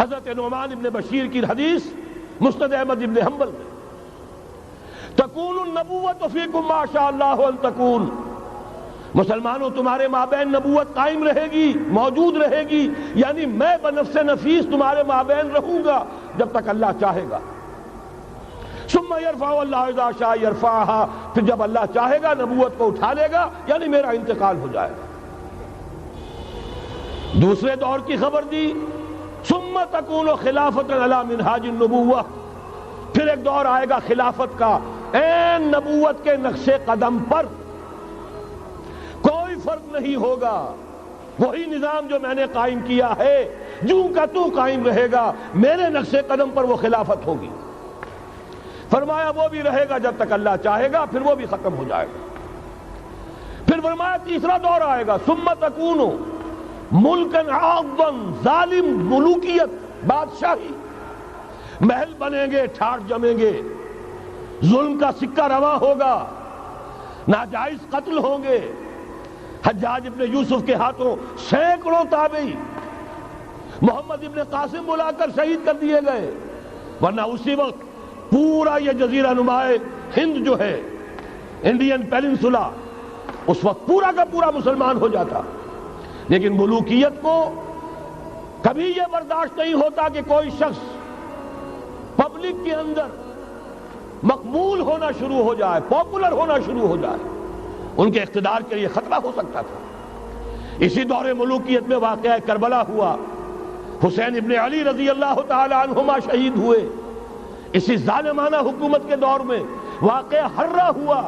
حضرت نعمان ابن بشیر کی حدیث مسند احمد ابن حنبل میں، تکون النبوت فیکم ما شاء اللہ ان تکون، مسلمانوں تمہارے مابین نبوت قائم رہے گی، موجود رہے گی، یعنی میں بنفس نفیس تمہارے مابین رہوں گا جب تک اللہ چاہے گا۔ ثم یرفع اللہ اذا شاء یرفعها، پھر جب اللہ چاہے گا نبوت کو اٹھا لے گا، یعنی میرا انتقال ہو جائے گا۔ دوسرے دور کی خبر دی، ثم تکون خلافۃ علی منہاج النبوہ، پھر ایک دور آئے گا خلافت کا عین نبوت کے نقش قدم پر، کوئی فرق نہیں ہوگا، وہی نظام جو میں نے قائم کیا ہے جوں کا تو قائم رہے گا، میرے نقش قدم پر وہ خلافت ہوگی۔ فرمایا وہ بھی رہے گا جب تک اللہ چاہے گا، پھر وہ بھی ختم ہو جائے گا۔ پھر فرمایا تیسرا دور آئے گا، ثم تکون ملکن عاضا، ظالم ملوکیت، بادشاہی، محل بنیں گے، ٹھاٹ جمیں گے، ظلم کا سکہ رواں ہوگا، ناجائز قتل ہوں گے۔ حجاج ابن یوسف کے ہاتھوں سینکڑوں تابعی محمد ابن قاسم بلا کر شہید کر دیے گئے، ورنہ اسی وقت پورا یہ جزیرہ نما ہند جو ہے، انڈین پیننسولا، اس وقت پورا کا پورا مسلمان ہو جاتا۔ لیکن ملوکیت کو کبھی یہ برداشت نہیں ہوتا کہ کوئی شخص پبلک کے اندر مقبول ہونا شروع ہو جائے، پاپولر ہونا شروع ہو جائے، ان کے اقتدار کے لیے خطرہ ہو سکتا تھا۔ اسی دور ملوکیت میں واقعہ کربلا ہوا، حسین ابن علی رضی اللہ تعالی عنہما شہید ہوئے۔ اسی ظالمانہ حکومت کے دور میں واقعہ ہررا ہوا،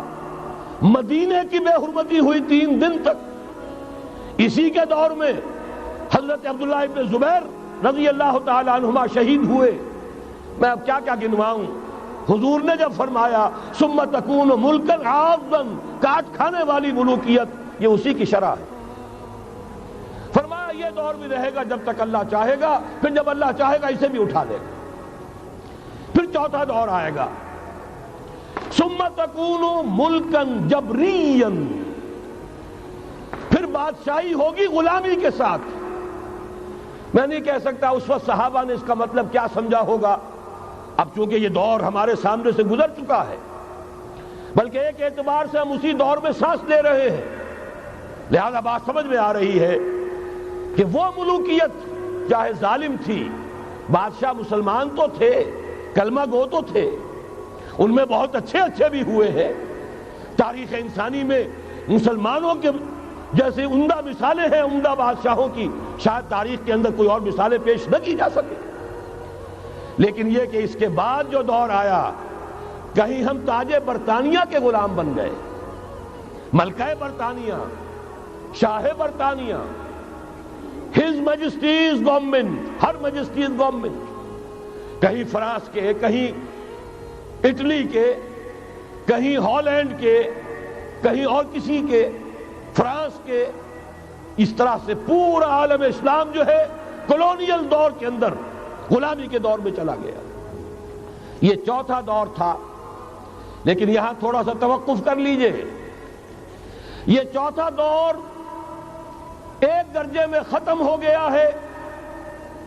مدینے کی بے حرمتی ہوئی 3 دن تک۔ اسی کے دور میں حضرت عبداللہ ابن زبیر رضی اللہ تعالی عنہما شہید ہوئے۔ میں اب کیا کیا گنواؤں؟ حضور نے جب فرمایا ثم تکون ملکن عاضا، کاٹ کھانے والی ملوکیت، یہ اسی کی شرح ہے۔ فرمایا یہ دور بھی رہے گا جب تک اللہ چاہے گا، پھر جب اللہ چاہے گا اسے بھی اٹھا دے گا۔ پھر چوتھا دور آئے گا، ثم تکون ملکن جبریا، پھر بادشاہی ہوگی غلامی کے ساتھ۔ میں نہیں کہہ سکتا اس وقت صحابہ نے اس کا مطلب کیا سمجھا ہوگا، اب چونکہ یہ دور ہمارے سامنے سے گزر چکا ہے، بلکہ ایک اعتبار سے ہم اسی دور میں سانس لے رہے ہیں، لہذا بات سمجھ میں آ رہی ہے کہ وہ ملوکیت چاہے ظالم تھی، بادشاہ مسلمان تو تھے، کلمہ گو تو تھے، ان میں بہت اچھے بھی ہوئے ہیں۔ تاریخ انسانی میں مسلمانوں کے جیسے عمدہ مثالیں ہیں عمدہ بادشاہوں کی، شاید تاریخ کے اندر کوئی اور مثالیں پیش نہ کی جا سکے۔ لیکن یہ کہ اس کے بعد جو دور آیا، کہیں ہم تاج برطانیہ کے غلام بن گئے، ملکہ برطانیہ، شاہ برطانیہ، ہز میجسٹیز گورنمنٹ، ہر میجسٹیز گورنمنٹ، کہیں فرانس کے، کہیں اٹلی کے، کہیں ہالینڈ کے، کہیں اور کسی کے، فرانس کے، اس طرح سے پورا عالم اسلام جو ہے کولونیل دور کے اندر غلامی کے دور میں چلا گیا۔ یہ چوتھا دور تھا، لیکن یہاں تھوڑا سا توقف کر لیجئے۔ یہ چوتھا دور ایک درجے میں ختم ہو گیا ہے،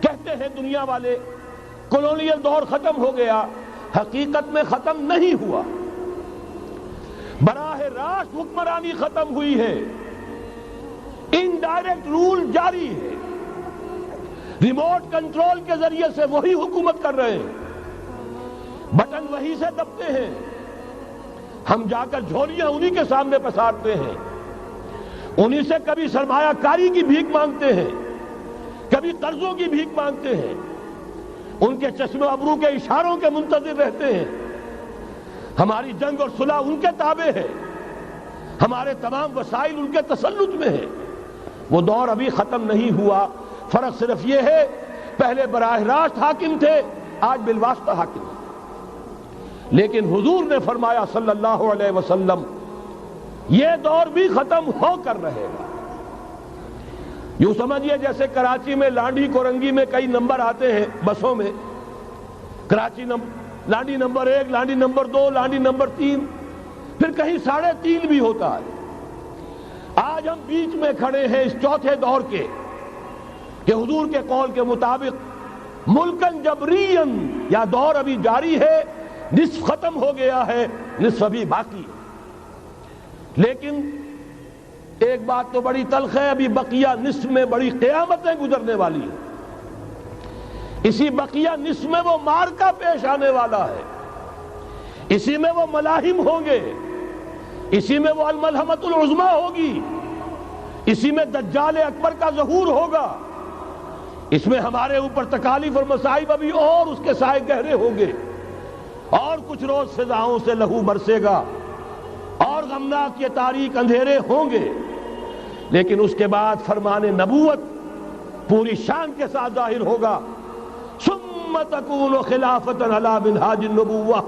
کہتے ہیں دنیا والے کولونیل دور ختم ہو گیا، حقیقت میں ختم نہیں ہوا، براہ راست حکمرانی ختم ہوئی ہے، انڈائریکٹ رول جاری ہے، ریموٹ کنٹرول کے ذریعے سے وہی حکومت کر رہے ہیں، بٹن وہی سے دبتے ہیں، ہم جا کر جھولیاں انہی کے سامنے پسارتے ہیں، انہی سے کبھی سرمایہ کاری کی بھیک مانگتے ہیں، کبھی قرضوں کی بھیک مانگتے ہیں، ان کے چشم ابرو کے اشاروں کے منتظر رہتے ہیں۔ ہماری جنگ اور صلح ان کے تابع ہے، ہمارے تمام وسائل ان کے تسلط میں ہیں۔ وہ دور ابھی ختم نہیں ہوا، فرق صرف یہ ہے پہلے براہ راست حاکم تھے، آج بالواسطہ حاکم ہیں۔ لیکن حضور نے فرمایا صلی اللہ علیہ وسلم یہ دور بھی ختم ہو کر رہے گا۔ یوں سمجھیے جیسے کراچی میں لانڈھی کورنگی میں کئی نمبر آتے ہیں بسوں میں، Karachi Landhi number 1، Landhi number 2، Landhi number 3، پھر کہیں 3.5 بھی ہوتا ہے۔ آج ہم بیچ میں کھڑے ہیں اس چوتھے دور کے، کہ حضور کے قول کے مطابق ملکن جبرین، یا دور ابھی جاری ہے، نصف ختم ہو گیا ہے، نصف ابھی باقی ہے۔ لیکن ایک بات تو بڑی تلخ ہے، ابھی بقیہ نصف میں بڑی قیامتیں گزرنے والی ہیں۔ اسی بقیہ نصف میں وہ معرکہ پیش آنے والا ہے، اسی میں وہ ملاحم ہوں گے، اسی میں وہ الملحمۃ العظمیٰ ہوگی، اسی میں دجال اکبر کا ظہور ہوگا، اس میں ہمارے اوپر تکالیف اور مصائب ابھی اور اس کے سائے گہرے ہوں گے، اور کچھ روز فضاؤں سے لہو برسے گا، اور غمناک یہ تاریک اندھیرے ہوں گے، لیکن اس کے بعد فرمان نبوت پوری شان کے ساتھ ظاہر ہوگا۔ ثم تکون خلافۃ علی منہاج النبوہ،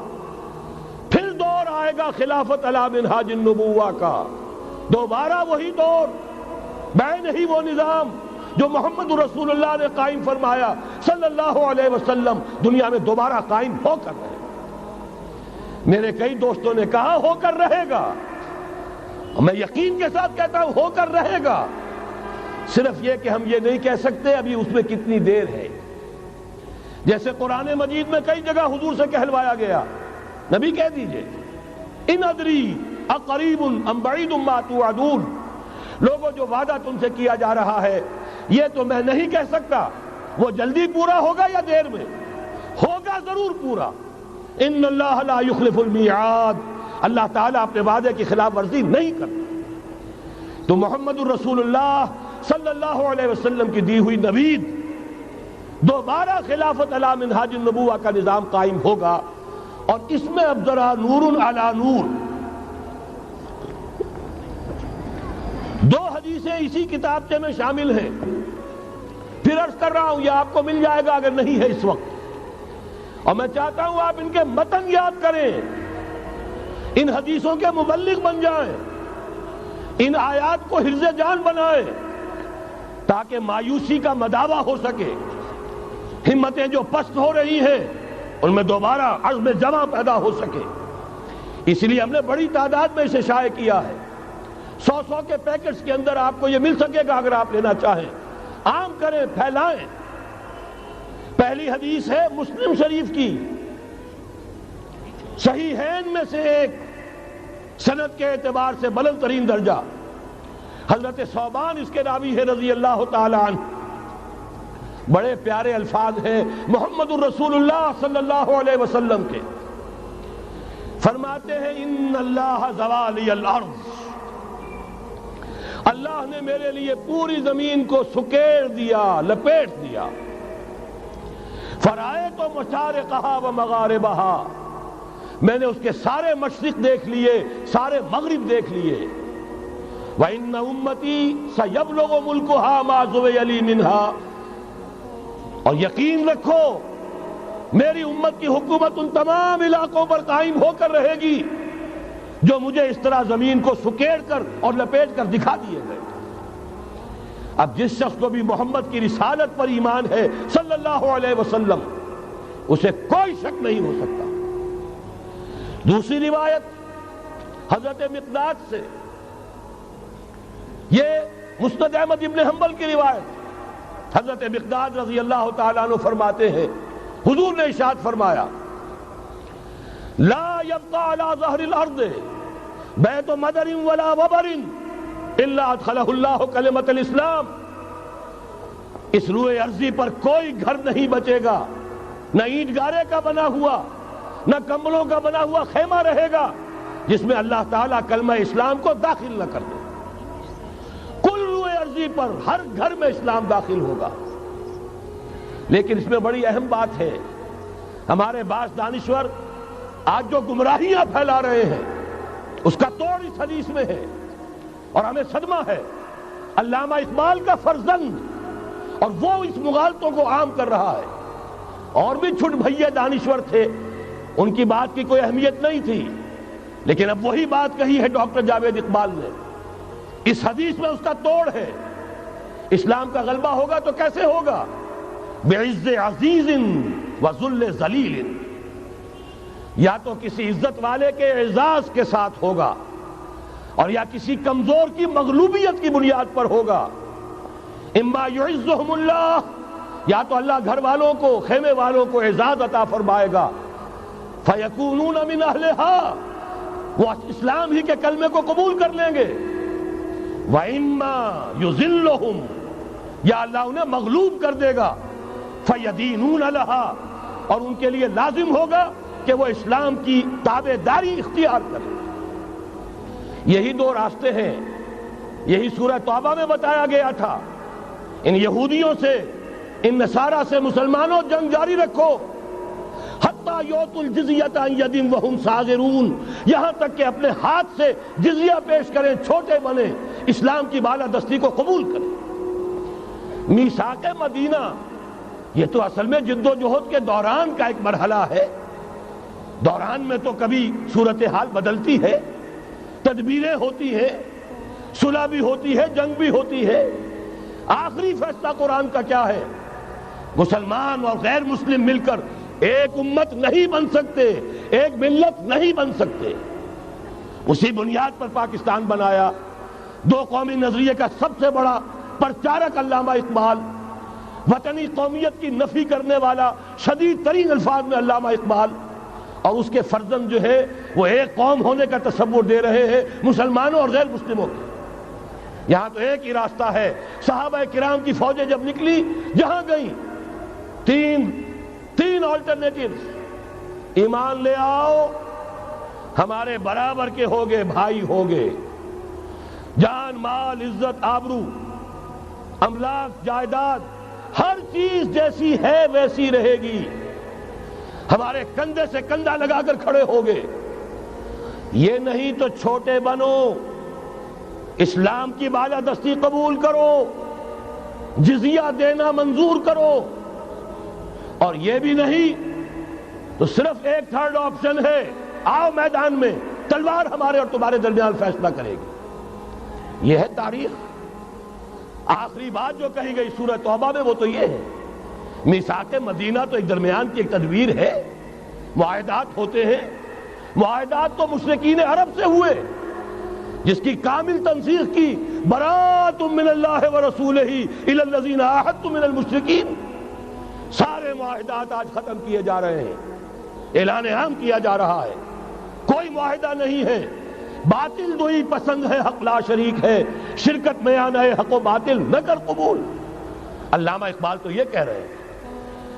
پھر دور آئے گا خلافت علی منہاج النبوہ کا، دوبارہ وہی دور، بین ہی وہ نظام جو محمد رسول اللہ نے قائم فرمایا صلی اللہ علیہ وسلم، دنیا میں دوبارہ قائم ہو کر رہے گا۔ میرے کئی دوستوں نے کہا ہو کر رہے گا، میں یقین کے ساتھ کہتا ہوں ہو کر رہے گا، صرف یہ کہ ہم یہ نہیں کہہ سکتے ابھی اس میں کتنی دیر ہے۔ جیسے قرآن مجید میں کئی جگہ حضور سے کہلوایا گیا، نبی کہہ دیجئے ان ادری اقریب ام بعید ما توعدون، لوگوں جو وعدہ تم سے کیا جا رہا ہے یہ تو میں نہیں کہہ سکتا وہ جلدی پورا ہوگا یا دیر میں، ہوگا ضرور پورا۔ ان اللہ لا یخلف المیعاد، اللہ تعالیٰ اپنے وعدے کی خلاف ورزی نہیں کرتا۔ تو محمد الرسول اللہ صلی اللہ علیہ وسلم کی دی ہوئی نوید، دوبارہ خلافت علی منہاج النبوہ کا نظام قائم ہوگا، اور اس میں اب ذرا نور علی نور، دو حدیثیں اسی کتابچے میں شامل ہیں، پھر عرض کر رہا ہوں یہ آپ کو مل جائے گا اگر نہیں ہے اس وقت، اور میں چاہتا ہوں آپ ان کے متن یاد کریں، ان حدیثوں کے مبلغ بن جائیں، ان آیات کو حفظ جان بنائیں، تاکہ مایوسی کا مداوع ہو سکے، ہمتیں جو پست ہو رہی ہیں ان میں دوبارہ عزم جمع پیدا ہو سکے۔ اس لیے ہم نے بڑی تعداد میں اسے شائع کیا ہے، 100 کے پیکٹس کے اندر آپ کو یہ مل سکے گا اگر آپ لینا چاہیں، عام کریں، پھیلائیں۔ پہلی حدیث ہے مسلم شریف کی، صحیحین میں سے ایک، سند کے اعتبار سے بلند ترین درجہ، حضرت ثوبان اس کے راوی ہے رضی اللہ تعالی عنہ، بڑے پیارے الفاظ ہیں محمد الرسول اللہ صلی اللہ علیہ وسلم کے، فرماتے ہیں ان اللہ زوالی الارض، اللہ نے میرے لیے پوری زمین کو سکیڑ دیا، لپیٹ دیا، فرائیت مشارقہا و مغاربہا، میں نے اس کے سارے مشرق دیکھ لیے، سارے مغرب دیکھ لیے، وَإِنَّ أُمَّتِي سَيَبْلُغُ مُلْكُهَا مَا زُوِيَ لِي مِنْهَا، اور یقین رکھو میری امت کی حکومت ان تمام علاقوں پر قائم ہو کر رہے گی جو مجھے اس طرح زمین کو سکیڑ کر اور لپیٹ کر دکھا دیے گئے۔ اب جس شخص کو بھی محمد کی رسالت پر ایمان ہے صلی اللہ علیہ وسلم، اسے کوئی شک نہیں ہو سکتا۔ دوسری روایت حضرت مقداد سے، یہ مسند احمد ابن حنبل کی روایت، حضرت مقداد رضی اللہ تعالیٰ عنہ فرماتے ہیں حضور نے ارشاد فرمایا لا يبقى على ظهر الارض بیت مدر ولا وبر الا ادخلہ اللہ کلمۃ الاسلام، اس روئے ارضی پر کوئی گھر نہیں بچے گا، نہ اینٹ گارے کا بنا ہوا نہ کمبلوں کا بنا ہوا خیمہ رہے گا جس میں اللہ تعالیٰ کلمہ اسلام کو داخل نہ کر دے۔ کل روئے ارضی پر ہر گھر میں اسلام داخل ہوگا۔ لیکن اس میں بڑی اہم بات ہے، ہمارے بعض دانشور آج جو گمراہیاں پھیلا رہے ہیں اس کا توڑ اس حدیث میں ہے، اور ہمیں صدمہ ہے، علامہ اقبال کا فرزند، اور وہ اس مغالطوں کو عام کر رہا ہے۔ اور بھی چھٹ بھئیے دانشور تھے، ان کی بات کی کوئی اہمیت نہیں تھی، لیکن اب وہی بات کہی ہے ڈاکٹر جاوید اقبال نے، اس حدیث میں اس کا توڑ ہے۔ اسلام کا غلبہ ہوگا تو کیسے ہوگا؟ بعز عزیز وذل ذلیل، یا تو کسی عزت والے کے اعزاز کے ساتھ ہوگا، اور یا کسی کمزور کی مغلوبیت کی بنیاد پر ہوگا۔ اما یعزہم اللہ یا تو اللہ گھر والوں کو، خیمے والوں کو اعزاز عطا فرمائے گا، فیکونون من اہلہا، وہ اسلام ہی کے کلمے کو قبول کر لیں گے، وَإِمَّا يُذِلُّهُمْ، یا اللہ انہیں مغلوب کر دے گا، فَيَدِينُونَ لَهَا، اور ان کے لیے لازم ہوگا کہ وہ اسلام کی تابع داری اختیار کریں۔ یہی دو راستے ہیں، یہی سورہ توبہ میں بتایا گیا تھا۔ ان یہودیوں سے، ان نصارہ سے مسلمانوں جنگ جاری رکھو، حتیٰ یؤتوا الجزیۃ عن ید وہم صاغرون، یہاں تک کہ اپنے ہاتھ سے جزیہ پیش کریں، چھوٹے بنیں، اسلام کی بالادستی کو قبول کریں۔ میثاق مدینہ یہ تو اصل میں جد و جہد کے دوران کا ایک مرحلہ ہے۔ دوران میں تو کبھی صورتحال بدلتی ہے، تدبیریں ہوتی ہیں، صلح بھی ہوتی ہے، جنگ بھی ہوتی ہے۔ آخری فیصلہ قرآن کا کیا ہے؟ مسلمان اور غیر مسلم مل کر ایک امت نہیں بن سکتے، ایک ملت نہیں بن سکتے۔ اسی بنیاد پر پاکستان بنایا۔ دو قومی نظریے کا سب سے بڑا پرچارک علامہ اقبال، وطنی قومیت کی نفی کرنے والا شدید ترین الفاظ میں علامہ اقبال، اور اس کے فرزند جو ہے وہ ایک قوم ہونے کا تصور دے رہے ہیں مسلمانوں اور غیر مسلموں کے۔ یہاں تو ایک ہی راستہ ہے۔ صحابہ کرام کی فوجیں جب نکلی، جہاں گئیں، تین آلٹرنیٹیوز، ایمان لے آؤ، ہمارے برابر کے ہوگے، بھائی ہوگے، جان مال عزت آبرو املاک جائیداد ہر چیز جیسی ہے ویسی رہے گی، ہمارے کندھے سے کندھا لگا کر کھڑے ہوگے۔ یہ نہیں تو چھوٹے بنو، اسلام کی بالادستی قبول کرو، جزیہ دینا منظور کرو، اور یہ بھی نہیں تو صرف ایک تھرڈ آپشن ہے، آؤ میدان میں، تلوار ہمارے اور تمہارے درمیان فیصلہ کرے گی۔ یہ ہے تاریخ۔ آخری بات جو کہی گئی سورہ توبہ میں وہ تو یہ ہے، میثاق مدینہ تو ایک درمیان کی ایک تدبیر ہے، معاہدات ہوتے ہیں۔ معاہدات تو مشرکین عرب سے ہوئے، جس کی کامل تنسیخ کی، براءۃ من اللہ ورسولہ الی الذین عاہدتم من المشرکین۔ سارے معاہدات آج ختم کیے جا رہے ہیں، اعلان عام کیا جا رہا ہے، کوئی معاہدہ نہیں ہے۔ باطل دوئی پسند ہے، حق لا شریک ہے، شرکت میں آنا ہے، حق و باطل نہ کر قبول۔ علامہ اقبال تو یہ کہہ رہے ہیں۔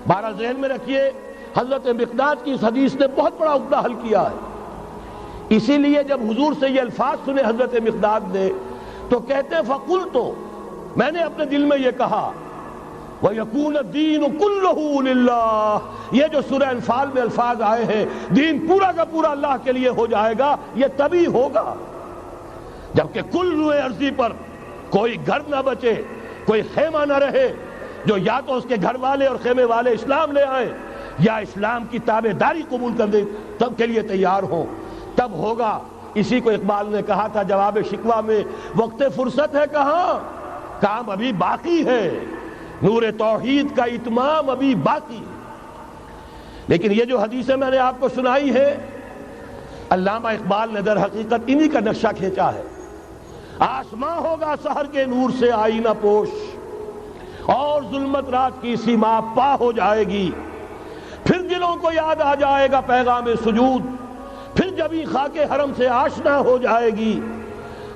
بارہ ذہن میں رکھیے، حضرت مقداد کی اس حدیث نے بہت بڑا عقدہ حل کیا ہے۔ اسی لیے جب حضور سے یہ الفاظ سنے حضرت مقداد نے تو کہتے فقلت، میں نے اپنے دل میں یہ کہا، وَيَكُونَ الدِّينُ كُلُّهُ لِلَّهِ، یہ جو سورہ انفال میں الفاظ آئے ہیں، دین پورا کا پورا اللہ کے لیے ہو جائے گا، یہ تبھی ہوگا جبکہ کل روئے ارضی پر کوئی گھر نہ بچے، کوئی خیمہ نہ رہے جو یا تو اس کے گھر والے اور خیمے والے اسلام لے آئیں یا اسلام کی تابع داری قبول کر دیں، تب کے لیے تیار ہوں، تب ہوگا۔ اسی کو اقبال نے کہا تھا جواب شکوہ میں، وقت فرصت ہے کہاں، کام ابھی باقی ہے، نور توحید کا اتمام ابھی باقی ہے۔ لیکن یہ جو حدیثیں میں نے آپ کو سنائی ہے، علامہ اقبال نے در حقیقت انہی کا نقشہ کھینچا ہے۔ آسماں ہوگا سحر کے نور سے آئینہ پوش، اور ظلمت رات کی سیما پا ہو جائے گی، پھر دلوں کو یاد آ جائے گا پیغام سجود، پھر جبھی خاک حرم سے آشنا ہو جائے گی۔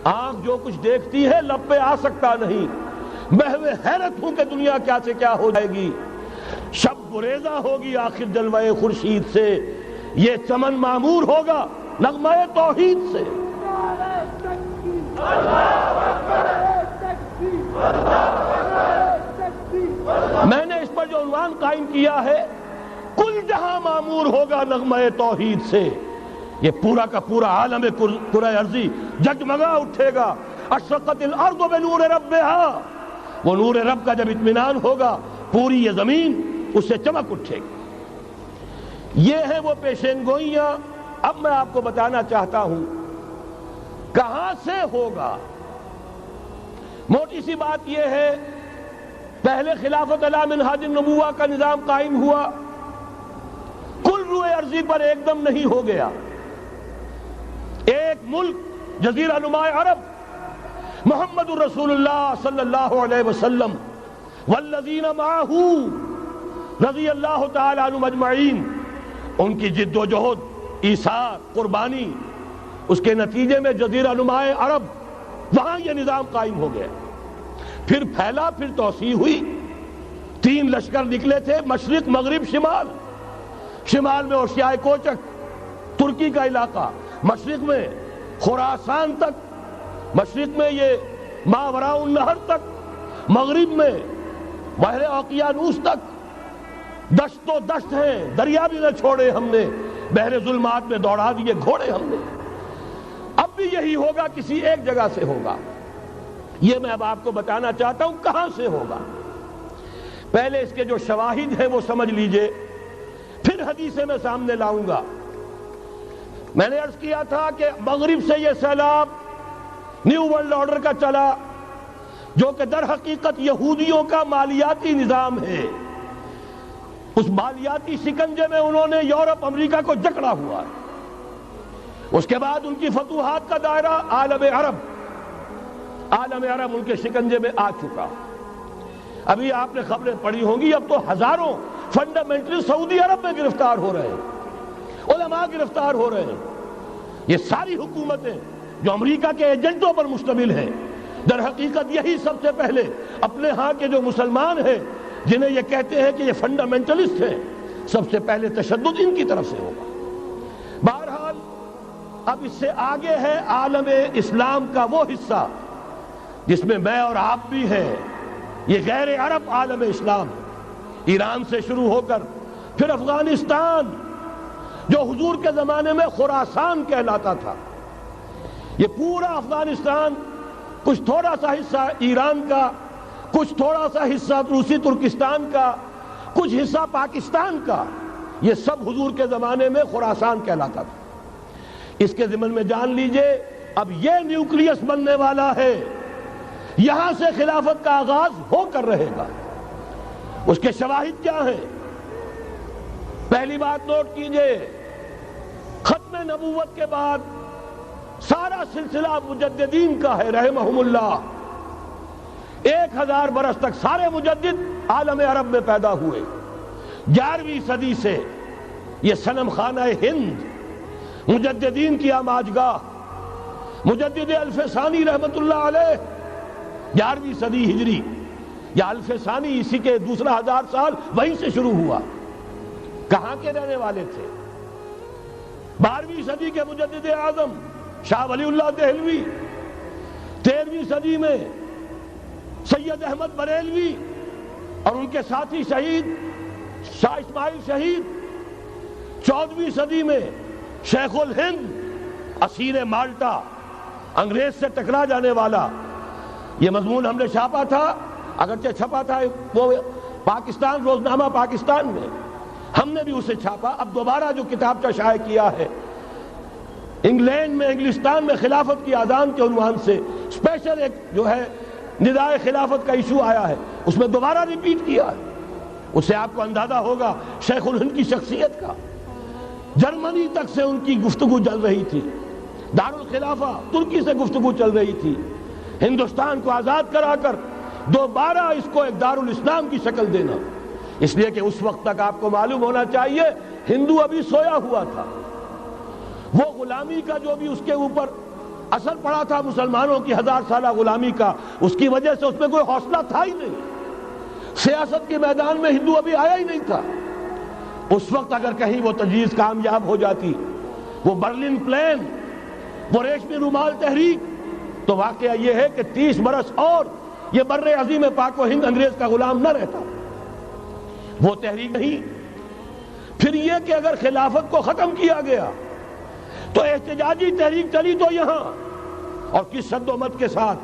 آنکھ جو کچھ دیکھتی ہے لب پہ آ سکتا نہیں، محو حیرت ہوں کہ دنیا کیا سے کیا ہو جائے گی۔ شب گریزہ ہوگی آخر جلوہ خورشید سے، یہ چمن معمور ہوگا نغمہ توحید سے۔ میں نے اس پر جو عنوان قائم کیا ہے، کل جہاں معمور ہوگا نغمہ توحید سے، یہ پورا کا پورا عالم کرۂ ارضی جگمگا اٹھے گا۔ اشرقت الارض بنور ربہا، وہ نور رب کا جب اطمینان ہوگا پوری یہ زمین اس سے چمک اٹھے گی۔ یہ ہے وہ پیشین گوئیاں۔ اب میں آپ کو بتانا چاہتا ہوں کہاں سے ہوگا۔ موٹی سی بات یہ ہے، پہلے خلافت علی منہاج النبوہ کا نظام قائم ہوا، کل روئے ارضی پر ایک دم نہیں ہو گیا۔ ایک ملک جزیرہ نما عرب، محمد الرسول اللہ صلی اللہ علیہ وسلم والذین معہ رضی اللہ تعالی عنہم اجمعین، ان کی جد و جہد، ایثار، قربانی، اس کے نتیجے میں جزیرہ نمائے عرب وہاں یہ نظام قائم ہو گیا۔ پھر پھیلا، پھر توسیع ہوئی، 3 لشکر نکلے تھے، مشرق، مغرب، شمال۔ شمال میں اوشیائے کوچک ترکی کا علاقہ، مشرق میں خراسان تک، مشرق میں یہ ماوراء النہر تک، مغرب میں بحر اوقیانوس تک دشت و دشت ہیں، دریا بھی نہ چھوڑے ہم نے، بحر ظلمات میں دوڑا دیے گھوڑے ہم نے۔ اب بھی یہی ہوگا، کسی ایک جگہ سے ہوگا۔ یہ میں اب آپ کو بتانا چاہتا ہوں کہاں سے ہوگا۔ پہلے اس کے جو شواہد ہیں وہ سمجھ لیجئے، پھر حدیثیں میں سامنے لاؤں گا۔ میں نے عرض کیا تھا کہ مغرب سے یہ سیلاب نیو ورلڈ آرڈر کا چلا، جو کہ در حقیقت یہودیوں کا مالیاتی نظام ہے۔ اس مالیاتی شکنجے میں انہوں نے یورپ، امریکہ کو جکڑا ہوا ہے۔ اس کے بعد ان کی فتوحات کا دائرہ عالم عرب ان کے شکنجے میں آ چکا۔ ابھی آپ نے خبریں پڑھی ہوں گی، اب تو ہزاروں فنڈامنٹلسٹ سعودی عرب میں گرفتار ہو رہے ہیں، علماء گرفتار ہو رہے ہیں۔ یہ ساری حکومتیں جو امریکہ کے ایجنٹوں پر مشتمل ہیں، در حقیقت یہی سب سے پہلے اپنے ہاں کے جو مسلمان ہیں، جنہیں یہ کہتے ہیں کہ یہ فنڈامنٹلسٹ ہیں، سب سے پہلے تشدد ان کی طرف سے ہوگا۔ بہرحال اب اس سے آگے ہے عالم اسلام کا وہ حصہ جس میں میں اور آپ بھی ہیں، یہ غیر عرب عالم اسلام، ایران سے شروع ہو کر پھر افغانستان، جو حضور کے زمانے میں خراسان کہلاتا تھا، یہ پورا افغانستان، کچھ تھوڑا سا حصہ ایران کا، کچھ تھوڑا سا حصہ روسی ترکستان کا، کچھ حصہ پاکستان کا، یہ سب حضور کے زمانے میں خراسان کہلاتا تھا۔ اس کے ضمن میں جان لیجئے اب یہ نیوکلیس بننے والا ہے، یہاں سے خلافت کا آغاز ہو کر رہے گا۔ اس کے شواہد کیا ہیں؟ پہلی بات نوٹ کیجئے، ختم نبوت کے بعد سارا سلسلہ مجددین کا ہے رحمہم اللہ۔ 1000 برس تک سارے مجدد عالم عرب میں پیدا ہوئے۔ 11ویں صدی سے یہ صنم خانہ ہند، مجددین کی آماجگاہ، مجدد الف ثانی رحمت اللہ علیہ، 11ویں صدی ہجری یا الف ثانی، اسی کے دوسرا 1000 سال وہیں سے شروع ہوا۔ کہاں کے رہنے والے تھے؟ 12ویں صدی کے مجدد اعظم شاہ ولی اللہ دہلوی، 13ویں صدی میں سید احمد بریلوی اور ان کے ساتھی شہید شاہ اسماعیل شہید، 14ویں صدی میں شیخ الہند، اسیر مالٹا، انگریز سے ٹکرا جانے والا۔ یہ مضمون ہم نے چھاپا تھا، اگرچہ چھپا تھا وہ پاکستان، روزنامہ پاکستان میں، ہم نے بھی اسے چھاپا۔ اب دوبارہ جو کتاب شائع کیا ہے، انگلینڈ میں، انگلستان میں خلافت کی اذان کے عنوان سے اسپیشل ایک جو ہے ندائے خلافت کا ایشو آیا ہے، اس میں دوبارہ ریپیٹ کیا ہے۔ اس سے آپ کو اندازہ ہوگا شیخ الہند کی شخصیت کا۔ جرمنی تک سے ان کی گفتگو چل رہی تھی، دارالخلافہ ترکی سے گفتگو چل رہی تھی، ہندوستان کو آزاد کرا کر دوبارہ اس کو ایک دارالاسلام کی شکل دینا۔ اس لیے کہ اس وقت تک آپ کو معلوم ہونا چاہیے ہندو ابھی سویا ہوا تھا۔ وہ غلامی کا جو بھی اس کے اوپر اثر پڑا تھا، مسلمانوں کی 1000 سالہ غلامی کا، اس کی وجہ سے اس میں کوئی حوصلہ تھا ہی نہیں۔ سیاست کے میدان میں ہندو ابھی آیا ہی نہیں تھا۔ اس وقت اگر کہیں وہ تجویز کامیاب ہو جاتی، وہ برلن پلان، وہ ریشمی رومال تحریک، تو واقعہ یہ ہے کہ 30 برس اور یہ بر عظیم پاک و ہند انگریز کا غلام نہ رہتا۔ وہ تحریک نہیں۔ پھر یہ کہ اگر خلافت کو ختم کیا گیا تو احتجاجی تحریک چلی تو یہاں، اور کس شد و مت کے ساتھ،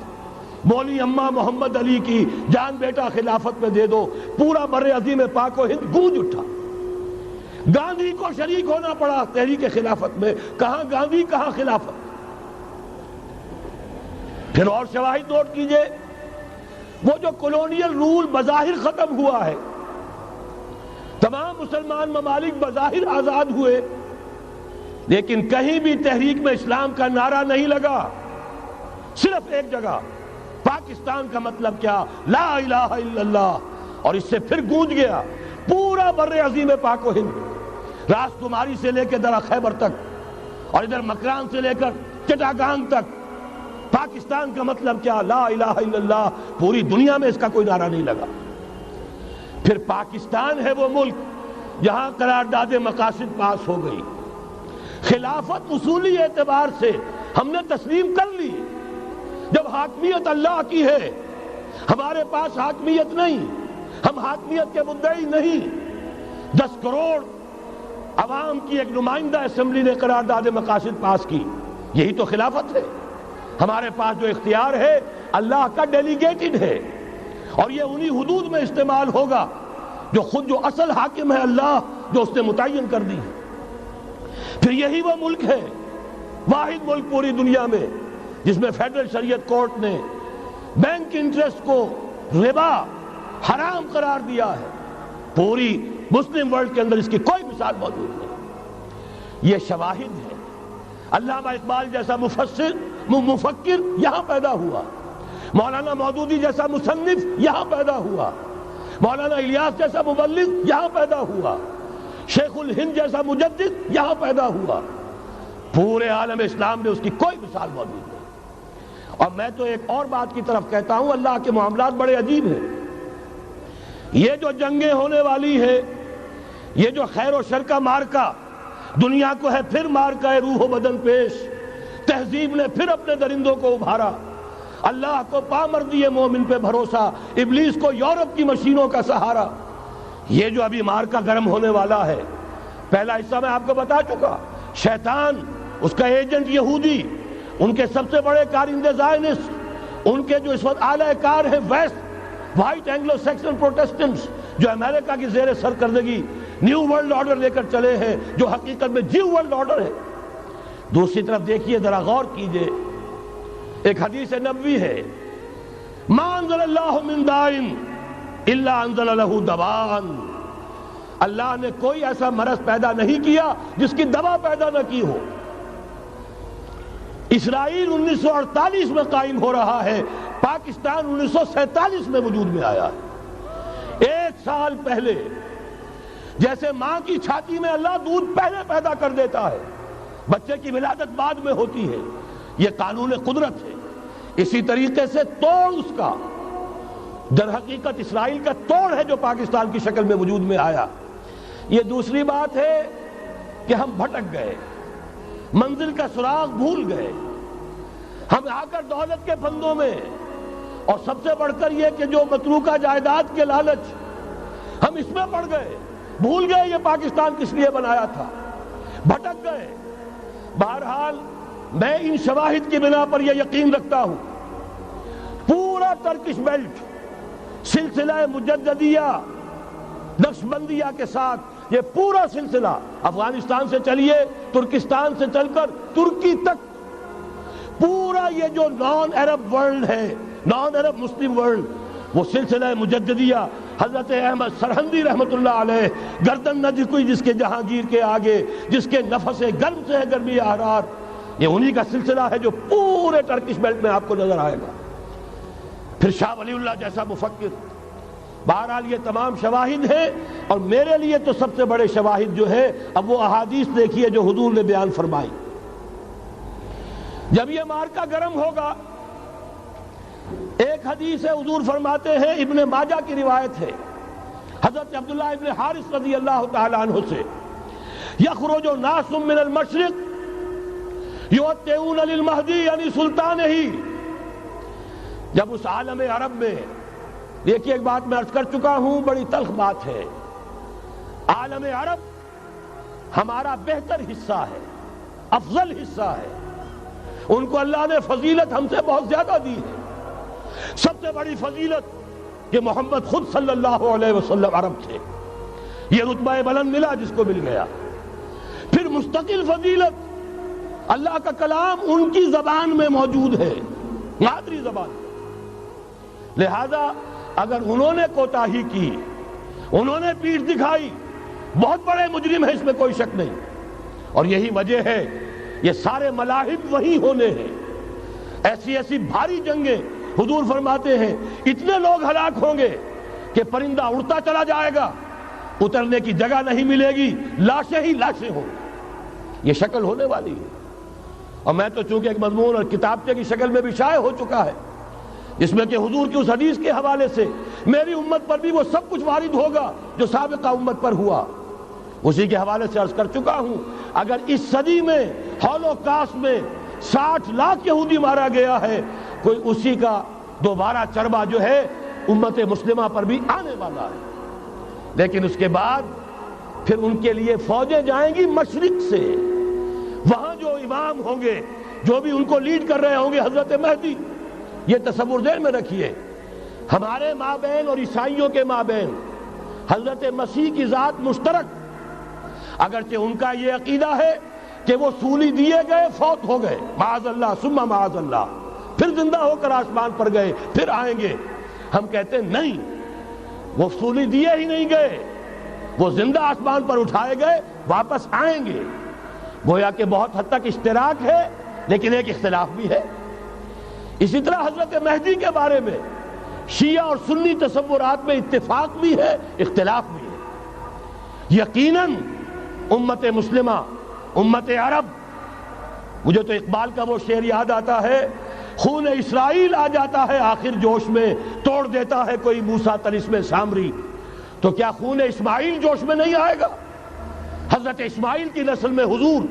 مولوی اما محمد علی کی جان بیٹا خلافت میں دے دو، پورا بر عظیم پاک و ہند گونج اٹھا۔ گاندھی کو شریک ہونا پڑا تحریک خلافت میں، کہاں گاندھی کہاں خلافت۔ پھر اور شواہد نوٹ کیجئے، وہ جو کولونیل رول بظاہر ختم ہوا ہے، تمام مسلمان ممالک بظاہر آزاد ہوئے، لیکن کہیں بھی تحریک میں اسلام کا نعرہ نہیں لگا۔ صرف ایک جگہ، پاکستان کا مطلب کیا؟ لا الہ الا اللہ اور اس سے پھر گونج گیا پورا بر عظیم پاک و ہند، راس کماری سے لے کے درہ خیبر تک اور ادھر مکران سے لے کر چٹاگانگ تک۔ پاکستان کا مطلب کیا؟ لا الہ الا اللہ۔ پوری دنیا میں اس کا کوئی نعرہ نہیں لگا۔ پھر پاکستان ہے وہ ملک جہاں قرارداد مقاصد پاس ہو گئی، خلافت اصولی اعتبار سے ہم نے تسلیم کر لی۔ جب حاکمیت اللہ کی ہے، ہمارے پاس حاکمیت نہیں، ہم حاکمیت کے مدعی نہیں۔ 10 کروڑ عوام کی ایک نمائندہ اسمبلی نے قرارداد مقاصد پاس کی، یہی تو خلافت ہے۔ ہمارے پاس جو اختیار ہے اللہ کا ڈیلیگیٹڈ ہے، اور یہ انہی حدود میں استعمال ہوگا جو اصل حاکم ہے اللہ، جو اس نے متعین کر دی ہے۔ پھر یہی وہ ملک ہے، واحد ملک پوری دنیا میں جس میں فیڈرل شریعت کورٹ نے بینک انٹرسٹ کو ربا حرام قرار دیا ہے۔ پوری مسلم ورلڈ کے اندر اس کی کوئی مثال موجود نہیں۔ یہ شواہد ہے۔ علامہ اقبال جیسا مفکر یہاں پیدا ہوا، مولانا مودودی جیسا مصنف یہاں پیدا ہوا، مولانا الیاس جیسا مبلغ یہاں پیدا ہوا، شیخ الہند جیسا مجدد یہاں پیدا ہوا۔ پورے عالم اسلام میں اس کی کوئی مثال موجود نہیں۔ اور میں تو ایک اور بات کی طرف کہتا ہوں، اللہ کے معاملات بڑے عجیب ہیں۔ یہ جو جنگیں ہونے والی ہے، یہ جو خیر و شر کا مارکا دنیا کو ہے، پھر مارکا ہے روح و بدن پیش، تہذیب نے پھر اپنے درندوں کو ابھارا، اللہ کو پامردی مومن پہ بھروسہ، ابلیس کو یورپ کی مشینوں کا سہارا۔ یہ جو ابھی مارکا گرم ہونے والا ہے، پہلا حصہ میں آپ کو بتا چکا، شیطان، اس کا ایجنٹ یہودی، ان کے سب سے بڑے کارندے زائنسٹ، ان کے جو اس وقت اعلی کار ہیں ویسٹ، وائٹ اینگلو سیکسن پروٹیسٹنٹس، جو امریکہ کی زیر سرکردگی نیو ورلڈ آرڈر لے کر چلے ہیں، جو حقیقت میں نیو ورلڈ آرڈر ہے۔ دوسری طرف دیکھیے، ذرا غور کیجئے، ایک حدیث نبوی ہے، ما انزل اللہ من دائن الا انزل لہ دوان۔ اللہ نے کوئی ایسا مرض پیدا نہیں کیا جس کی دوا پیدا نہ کی ہو۔ اسرائیل 1948 میں قائم ہو رہا ہے، پاکستان 1947 میں وجود میں آیا ہے۔ 1 سال پہلے، جیسے ماں کی چھاتی میں اللہ دودھ پہلے پیدا کر دیتا ہے، بچے کی ولادت بعد میں ہوتی ہے، یہ قانون قدرت ہے۔ اسی طریقے سے توڑ اس کا در حقیقت اسرائیل کا توڑ ہے جو پاکستان کی شکل میں وجود میں آیا۔ یہ دوسری بات ہے کہ ہم بھٹک گئے، منزل کا سراغ بھول گئے، ہم آ کر دولت کے پھندوں میں، اور سب سے بڑھ کر یہ کہ جو متروکہ جائیداد کے لالچ، ہم اس میں پڑ گئے، بھول گئے یہ پاکستان کس لیے بنایا تھا، بھٹک گئے۔ بہرحال میں ان شواہد کی بنا پر یہ یقین رکھتا ہوں، پورا ترکش بیلٹ سلسلہ مجددیہ نقشبندیہ کے ساتھ، یہ پورا سلسلہ افغانستان سے چلیے، ترکستان سے چل کر ترکی تک، پورا یہ جو نان عرب ورلڈ ہے، نان عرب مسلم ورلڈ، وہ سلسلہ مجددیہ حضرت احمد سرہندی رحمت اللہ علیہ، گردن نہ جھکی جس کے جہانگیر کے آگے، جس کے نفس گرم سے ہے گرمی احرار، یہ انہی کا سلسلہ ہے جو پورے ٹرکش بیلٹ میں آپ کو نظر آئے گا۔ پھر شاہ ولی اللہ جیسا مفکر۔ بہرحال یہ تمام شواہد ہیں، اور میرے لیے تو سب سے بڑے شواہد جو ہے، اب وہ احادیث دیکھیے جو حضور نے بیان فرمائی۔ جب یہ مارکا گرم ہوگا، ایک حدیث ہے، حضور فرماتے ہیں، ابن ماجہ کی روایت ہے، حضرت عبداللہ ابن حارث رضی اللہ تعالیٰ عنہ سے، یخرج ناس من المشرق یؤتون للمہدی یعنی سلطان ہی۔ جب اس عالم عرب میں، دیکھیے ایک بات میں عرض کر چکا ہوں، بڑی تلخ بات ہے، عالم عرب ہمارا بہتر حصہ ہے، افضل حصہ ہے، ان کو اللہ نے فضیلت ہم سے بہت زیادہ دی ہے۔ سب سے بڑی فضیلت کہ محمد خود صلی اللہ علیہ وسلم عرب تھے، یہ رتبہ بلند ملا جس کو مل گیا۔ پھر مستقل فضیلت، اللہ کا کلام ان کی زبان میں موجود ہے، مادری زبان۔ لہذا اگر انہوں نے کوتاہی کی، انہوں نے پیٹھ دکھائی، بہت بڑے مجرم ہیں، اس میں کوئی شک نہیں۔ اور یہی وجہ ہے یہ سارے ملاحم وہی ہونے ہیں، ایسی ایسی بھاری جنگیں، حضور فرماتے ہیں اتنے لوگ ہلاک ہوں گے کہ پرندہ اڑتا چلا جائے گا، اترنے کی جگہ نہیں ملے گی، لاشیں ہی لاشیں ہوں، یہ شکل ہونے والی ہے۔ اور میں تو چونکہ ایک مضمون اور کتابچے کی شکل میں بھی شائع ہو چکا ہے، جس میں کہ حضور کی اس حدیث کے حوالے سے میری امت پر بھی وہ سب کچھ وارد ہوگا جو سابقہ امت پر ہوا، اسی کے حوالے سے عرض کر چکا ہوں۔ اگر اس صدی میں ہولوکاسٹ میں 60 لاکھ یہودی مارا گیا ہے، کوئی اسی کا دوبارہ چربا جو ہے امت مسلمہ پر بھی آنے والا ہے۔ لیکن اس کے بعد پھر ان کے لیے فوجیں جائیں گی مشرق سے، وہاں جو امام ہوں گے، جو بھی ان کو لیڈ کر رہے ہوں گے، حضرت مہدی۔ یہ تصور ذہن میں رکھیے، ہمارے مابین اور عیسائیوں کے مابین حضرت مسیح کی ذات مشترک، اگرچہ ان کا یہ عقیدہ ہے کہ وہ سولی دیے گئے، فوت ہو گئے، معاذ اللہ ثم معاذ اللہ، پھر زندہ ہو کر آسمان پر گئے، پھر آئیں گے۔ ہم کہتے ہیں نہیں، وہ سولی دیے ہی نہیں گئے، وہ زندہ آسمان پر اٹھائے گئے، واپس آئیں گے۔ گویا کہ بہت حد تک اشتراک ہے، لیکن ایک اختلاف بھی ہے۔ اسی طرح حضرت مہدی کے بارے میں شیعہ اور سنی تصورات میں اتفاق بھی ہے، اختلاف بھی ہے۔ یقیناً امت مسلمہ، امت عرب، مجھے تو اقبال کا وہ شعر یاد آتا ہے، خون اسرائیل آ جاتا ہے آخر جوش میں، توڑ دیتا ہے کوئی موسیٰ طلسم سامری۔ تو کیا خون اسماعیل جوش میں نہیں آئے گا؟ حضرت اسماعیل کی نسل میں حضور،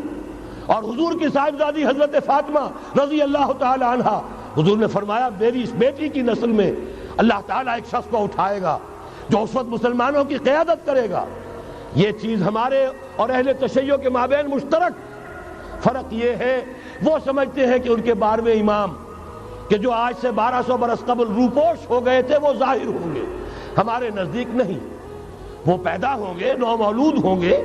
اور حضور کی صاحبزادی حضرت فاطمہ رضی اللہ تعالی عنہ، حضور نے فرمایا میری اس بیٹی کی نسل میں اللہ تعالیٰ ایک شخص کو اٹھائے گا جو اس وقت مسلمانوں کی قیادت کرے گا۔ یہ چیز ہمارے اور اہل تشیع کے مابین مشترک۔ فرق یہ ہے، وہ سمجھتے ہیں کہ ان کے 12ویں امام کہ جو آج سے 1200 برس قبل روپوش ہو گئے تھے وہ ظاہر ہوں گے، ہمارے نزدیک نہیں، وہ پیدا ہوں گے، نو مولود ہوں گے،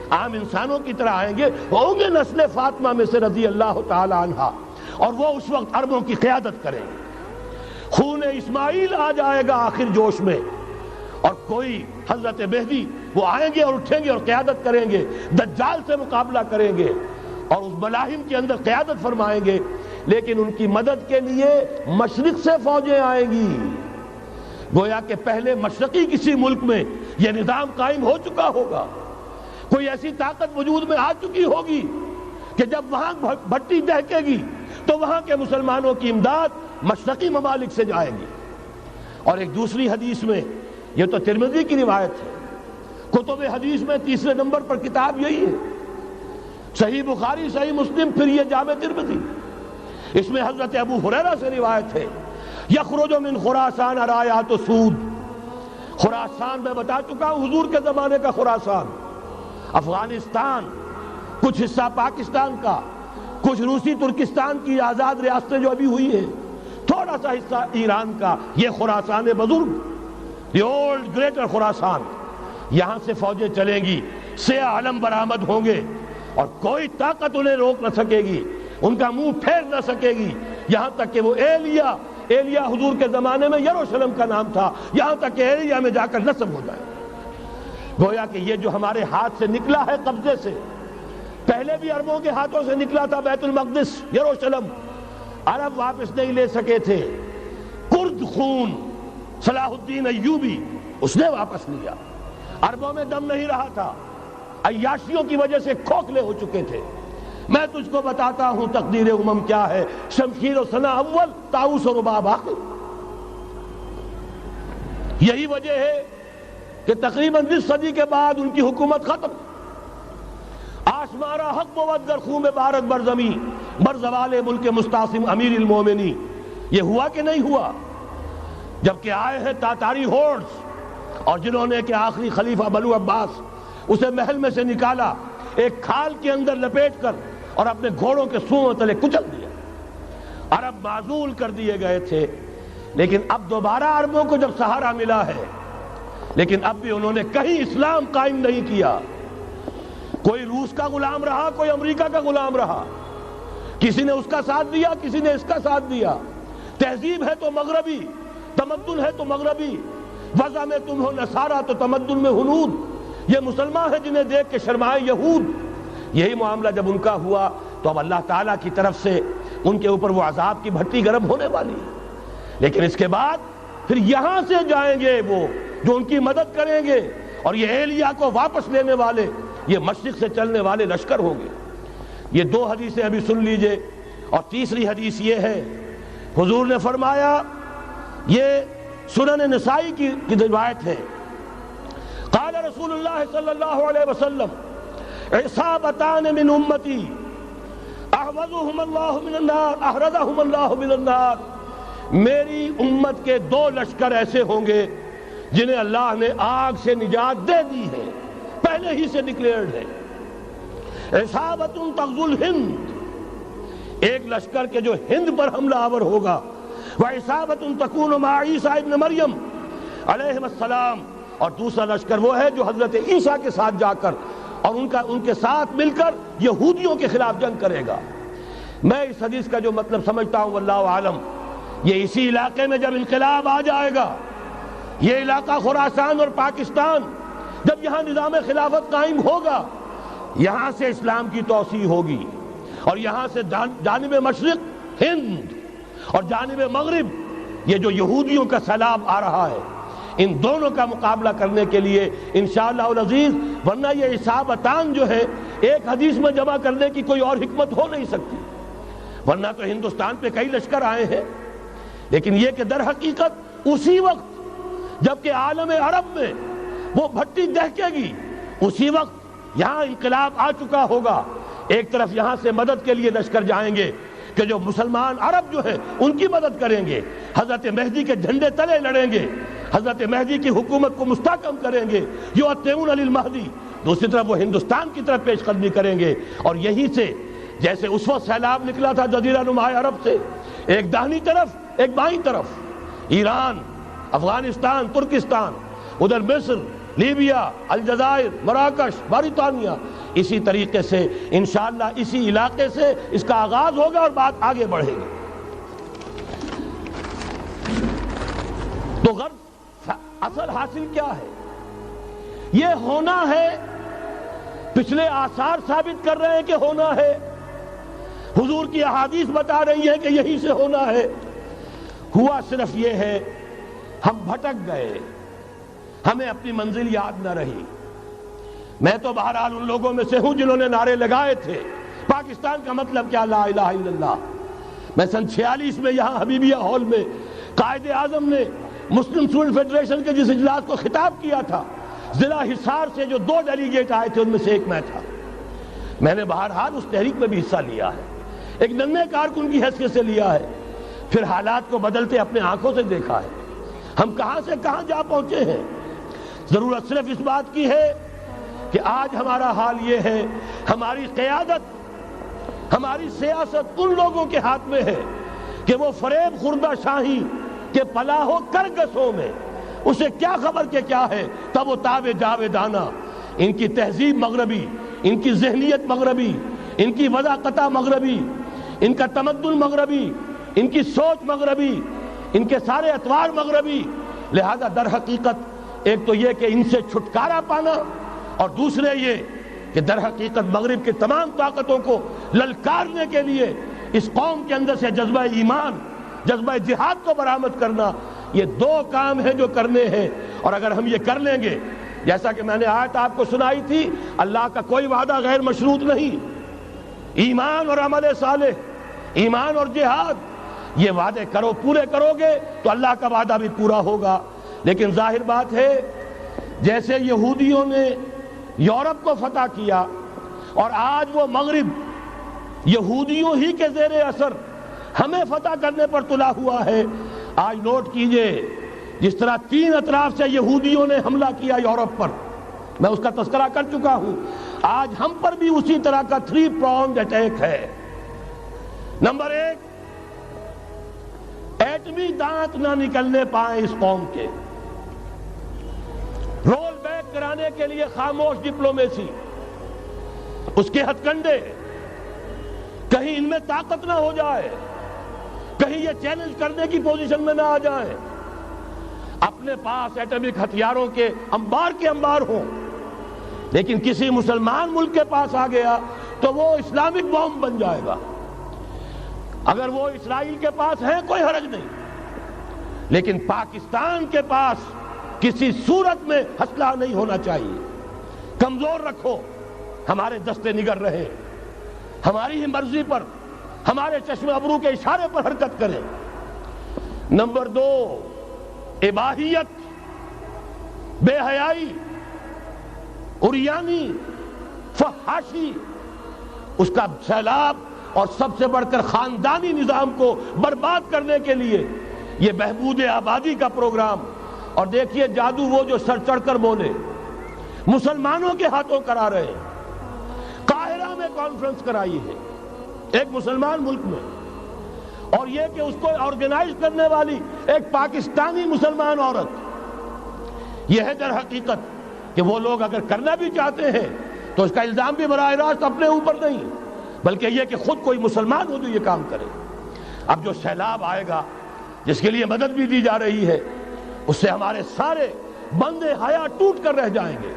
عام انسانوں کی طرح آئیں گے، ہوں گے نسل فاطمہ میں سے رضی اللہ تعالی عنہا، اور وہ اس وقت عربوں کی قیادت کریں گے۔ خون اسماعیل آ جائے گا آخر جوش میں، اور کوئی حضرت مہدی وہ آئیں گے اور اٹھیں گے اور قیادت کریں گے، دجال سے مقابلہ کریں گے اور اس ملاحم کے اندر قیادت فرمائیں گے، لیکن ان کی مدد کے لیے مشرق سے فوجیں آئیں گی۔ گویا کہ پہلے مشرقی کسی ملک میں یہ نظام قائم ہو چکا ہوگا، کوئی ایسی طاقت وجود میں آ چکی ہوگی کہ جب وہاں بھٹی دہکے گی تو وہاں کے مسلمانوں کی امداد مشرقی ممالک سے جائے گی۔ اور ایک دوسری حدیث میں، یہ تو ترمذی کی روایت ہے، کتب حدیث میں تیسرے نمبر پر کتاب یہی ہے، صحیح بخاری، صحیح مسلم، پھر یہ جامع ترمذی، اس میں حضرت ابو ہریرہ سے روایت ہے، یخرج من خراسان رایات سود۔ خراسان میں بتا چکا ہوں حضور کے زمانے کا خراسان، افغانستان، کچھ حصہ پاکستان کا، کچھ روسی ترکستان کی آزاد ریاستیں جو ابھی ہوئی ہیں، تھوڑا سا حصہ ایران کا، یہ خراسان بزرگ، دی اولڈ گریٹر خراسان، یہاں سے فوجیں چلیں گی، سیاہ علم برآمد ہوں گے، اور کوئی طاقت انہیں روک نہ سکے گی، ان کا منہ پھیر نہ سکے گی، یہاں تک کہ وہ ایلیا حضور کے زمانے میں یروشلم کا نام تھا، یہاں تک کہ ایلیا میں جا کر نصب ہو جائے۔ گویا کہ یہ جو ہمارے ہاتھ سے نکلا ہے قبضے سے، پہلے بھی عربوں کے ہاتھوں سے نکلا تھا بیت المقدس، یروشلم، عرب واپس نہیں لے سکے تھے، کرد خون صلاح الدین ایوبی اس نے واپس لیا، عربوں میں دم نہیں رہا تھا، عیاشیوں کی وجہ سے کھوکھلے ہو چکے تھے۔ میں تجھ کو بتاتا ہوں تقدیر امم کیا ہے، شمشیر و سنا اول، طاؤس و رباب آخر۔ یہی وجہ ہے کہ تقریباً 20 صدی کے بعد ان کی حکومت ختم۔ آشمارا حق بود گر خون بارد بر زمین، بر زوال ملک مستعصم امیر المومنی۔ یہ ہوا کہ نہیں ہوا؟ جبکہ آئے ہیں تاتاری ہورڈز، اور جنہوں نے کہ آخری خلیفہ بنو عباس اسے محل میں سے نکالا، ایک کھال کے اندر لپیٹ کر اور اپنے گھوڑوں کے سوؤں تلے کچل دیا۔ عرب معزول کر دیے گئے تھے، لیکن اب دوبارہ عربوں کو جب سہارا ملا ہے، لیکن اب بھی انہوں نے کہیں اسلام قائم نہیں کیا۔ کوئی روس کا غلام رہا، کوئی امریکہ کا غلام رہا، کسی نے اس کا ساتھ دیا، کسی نے اس کا ساتھ دیا۔ تہذیب ہے تو مغربی، تمدن ہے تو مغربی، وضع میں تم ہو نصارہ تو تمدن میں ہنود۔ یہ مسلمان ہیں جنہیں دیکھ کے شرمائے یہود۔ یہی معاملہ جب ان کا ہوا تو اب اللہ تعالیٰ کی طرف سے ان کے اوپر وہ عذاب کی بھٹی گرم ہونے والی ہے۔ لیکن اس کے بعد پھر یہاں سے جائیں گے وہ جو ان کی مدد کریں گے، اور یہ ایلیا کو واپس لینے والے یہ مشرق سے چلنے والے لشکر ہوں گے۔ یہ دو حدیثیں ابھی سن لیجئے، اور تیسری حدیث یہ ہے، حضور نے فرمایا، یہ سنن نسائی کی روایت ہے، قال رسول اللہ صلی اللہ علیہ وسلم عصابتان من امتی احوزهم اللہ من النار احرزهم اللہ من النار، میری امت کے دو لشکر ایسے ہوں گے جنہیں اللہ نے آگ سے نجات دے دی ہے، پہلے ہی سے ڈکلیئرڈ ہے۔ عصابت تغزو الہند، ایک لشکر کے جو ہند پر حملہ آور ہوگا، وعصابت تکون مع عیسیٰ ابن مریم علیہ السلام، اور دوسرا لشکر وہ ہے جو حضرت عیسیٰ کے ساتھ جا کر اور ان کے ساتھ مل کر یہودیوں کے خلاف جنگ کرے گا۔ میں اس حدیث کا جو مطلب سمجھتا ہوں واللہ عالم، یہ اسی علاقے میں جب انقلاب آ جائے گا، یہ علاقہ خراسان اور پاکستان، جب یہاں نظام خلافت قائم ہوگا، یہاں سے اسلام کی توسیع ہوگی، اور یہاں سے جانب مشرق ہند اور جانب مغرب یہ جو یہودیوں کا سیلاب آ رہا ہے، ان دونوں کا مقابلہ کرنے کے لیے انشاءاللہ العزیز، ورنہ یہ عصابتان جو ہے ایک حدیث میں جمع کرنے کی کوئی اور حکمت ہو نہیں سکتی، ورنہ تو ہندوستان پہ کئی لشکر آئے ہیں، لیکن یہ کہ در حقیقت اسی وقت جبکہ عالم عرب میں وہ بھٹی دہکے گی، اسی وقت یہاں انقلاب آ چکا ہوگا، ایک طرف یہاں سے مدد کے لیے لشکر جائیں گے کہ جو مسلمان عرب جو ہیں ان کی مدد کریں گے، حضرت مہدی کے جھنڈے تلے لڑیں گے، حضرت مہدی کی حکومت کو مستحکم کریں گے، یؤتون للمہدی، دوسری طرف وہ ہندوستان کی طرف پیش قدمی کریں گے، اور یہیں سے جیسے اس وقت سیلاب نکلا تھا جزیرہ نما عرب سے، ایک داہنی طرف ایک بائیں طرف، ایران، افغانستان، ترکستان، ادھر مصر، لیبیا، الجزائر، مراکش، موریتانیہ، اسی طریقے سے انشاءاللہ اسی علاقے سے اس کا آغاز ہوگا اور بات آگے بڑھے گی۔ تو غرض اصل حاصل کیا ہے؟ یہ ہونا ہے، پچھلے آثار ثابت کر رہے ہیں کہ ہونا ہے، حضور کی احادیث بتا رہی ہے کہ یہی سے ہونا ہے، ہوا صرف یہ ہے ہم بھٹک گئے، ہمیں اپنی منزل یاد نہ رہی۔ میں تو بہرحال ان لوگوں میں سے ہوں جنہوں نے نعرے لگائے تھے پاکستان کا مطلب کیا، لا الہ الا اللہ۔ میں سن 46 میں یہاں حبیبیہ ہال میں قائد اعظم نے مسلم اسٹوڈنٹ فیڈریشن کے جس اجلاس کو خطاب کیا تھا، ضلع حصار سے جو 2 ڈیلیگیٹ آئے تھے ان میں سے ایک میں تھا۔ میں نے بہرحال اس تحریک میں بھی حصہ لیا ہے، ایک ننھے کارکن کی حیثیت سے لیا ہے، پھر حالات کو بدلتے اپنے آنکھوں سے دیکھا ہے، ہم کہاں سے کہاں جا پہنچے ہیں۔ ضرورت صرف اس بات کی ہے کہ آج ہمارا حال یہ ہے، ہماری قیادت، ہماری سیاست ان لوگوں کے ہاتھ میں ہے کہ وہ فریب خوردہ شاہی کے پلاح و کرگسوں میں اسے کیا خبر کہ کیا ہے، تب وہ تاب جاویدانہ، ان کی تہذیب مغربی، ان کی ذہنیت مغربی، ان کی وضاقتہ مغربی، ان کا تمدن مغربی، ان کی سوچ مغربی، ان کے سارے اطوار مغربی، لہذا در حقیقت ایک تو یہ کہ ان سے چھٹکارا پانا، اور دوسرے یہ کہ در حقیقت مغرب کی تمام طاقتوں کو للکارنے کے لیے اس قوم کے اندر سے جذبہ ایمان، جذبہ جہاد کو برآمد کرنا، یہ 2 کام ہیں جو کرنے ہیں، اور اگر ہم یہ کر لیں گے، جیسا کہ میں نے آیت آپ کو سنائی تھی، اللہ کا کوئی وعدہ غیر مشروط نہیں، ایمان اور عمل صالح، ایمان اور جہاد، یہ وعدے کرو، پورے کرو گے تو اللہ کا وعدہ بھی پورا ہوگا۔ لیکن ظاہر بات ہے جیسے یہودیوں نے یورپ کو فتح کیا اور آج وہ مغرب یہودیوں ہی کے زیر اثر ہمیں فتح کرنے پر تلا ہوا ہے، آج نوٹ کیجئے جس طرح 3 اطراف سے یہودیوں نے حملہ کیا یورپ پر، میں اس کا تذکرہ کر چکا ہوں، آج ہم پر بھی اسی طرح کا 3 pronged اٹیک ہے۔ نمبر 1، ایٹمی دانت نہ نکلنے پائیں اس قوم کے، رول بیک کرانے کے لیے خاموش ڈپلومیسی، اس کے ہتھ کنڈے، کہیں ان میں طاقت نہ ہو جائے، کہیں یہ چیلنج کرنے کی پوزیشن میں نہ آ جائیں، اپنے پاس ایٹمک ہتھیاروں کے انبار ہوں، لیکن کسی مسلمان ملک کے پاس آ گیا تو وہ اسلامک بوم بن جائے گا۔ اگر وہ اسرائیل کے پاس ہے کوئی حرج نہیں، لیکن پاکستان کے پاس کسی صورت میں ہسلا نہیں ہونا چاہیے. کمزور رکھو, ہمارے دستے نگر رہے, ہماری ہی مرضی پر, ہمارے چشم ابرو کے اشارے پر حرکت کریں. نمبر 2, اباحیت, بے حیائی, عریانی, فحاشی, اس کا سیلاب اور سب سے بڑھ کر خاندانی نظام کو برباد کرنے کے لیے یہ بہبود آبادی کا پروگرام. اور دیکھیے جادو وہ جو سر چڑھ کر بولے مسلمانوں کے ہاتھوں کرا رہے ہیں. قاہرہ میں کانفرنس کرائی ہے ایک مسلمان ملک میں, اور یہ کہ اس کو آرگنائز کرنے والی ایک پاکستانی مسلمان عورت. یہ ہے در حقیقت کہ وہ لوگ اگر کرنا بھی چاہتے ہیں تو اس کا الزام بھی براہ راست اپنے اوپر نہیں, بلکہ یہ کہ خود کوئی مسلمان ہو جو یہ کام کرے. اب جو سیلاب آئے گا جس کے لیے مدد بھی دی جا رہی ہے, اس سے ہمارے سارے بندے حیا ٹوٹ کر رہ جائیں گے,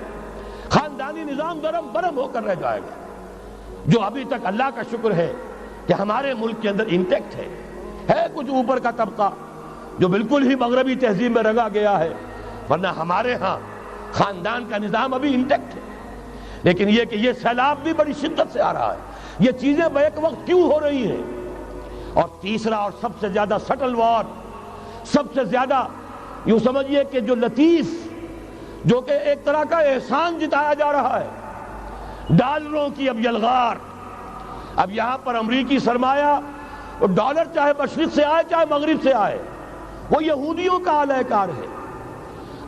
خاندانی نظام درم برم ہو کر رہ جائے گا. جو ابھی تک اللہ کا شکر ہے کہ ہمارے ملک کے اندر انٹیکٹ ہے کچھ اوپر کا طبقہ جو بالکل ہی مغربی تہذیب میں رنگا گیا ہے, ورنہ ہمارے ہاں خاندان کا نظام ابھی انٹیکٹ ہے. لیکن یہ کہ یہ سیلاب بھی بڑی شدت سے آ رہا ہے, یہ چیزیں بیک وقت کیوں ہو رہی ہیں. اور تیسرا اور سب سے زیادہ سٹل وار, سب سے زیادہ یوں سمجھیے کہ جو لطیف, جو کہ ایک طرح کا احسان جتایا جا رہا ہے, ڈالروں کی اب یلغار. اب یہاں پر امریکی سرمایہ, ڈالر چاہے مشرق سے آئے چاہے مغرب سے آئے, وہ یہودیوں کا اعلی کار ہے.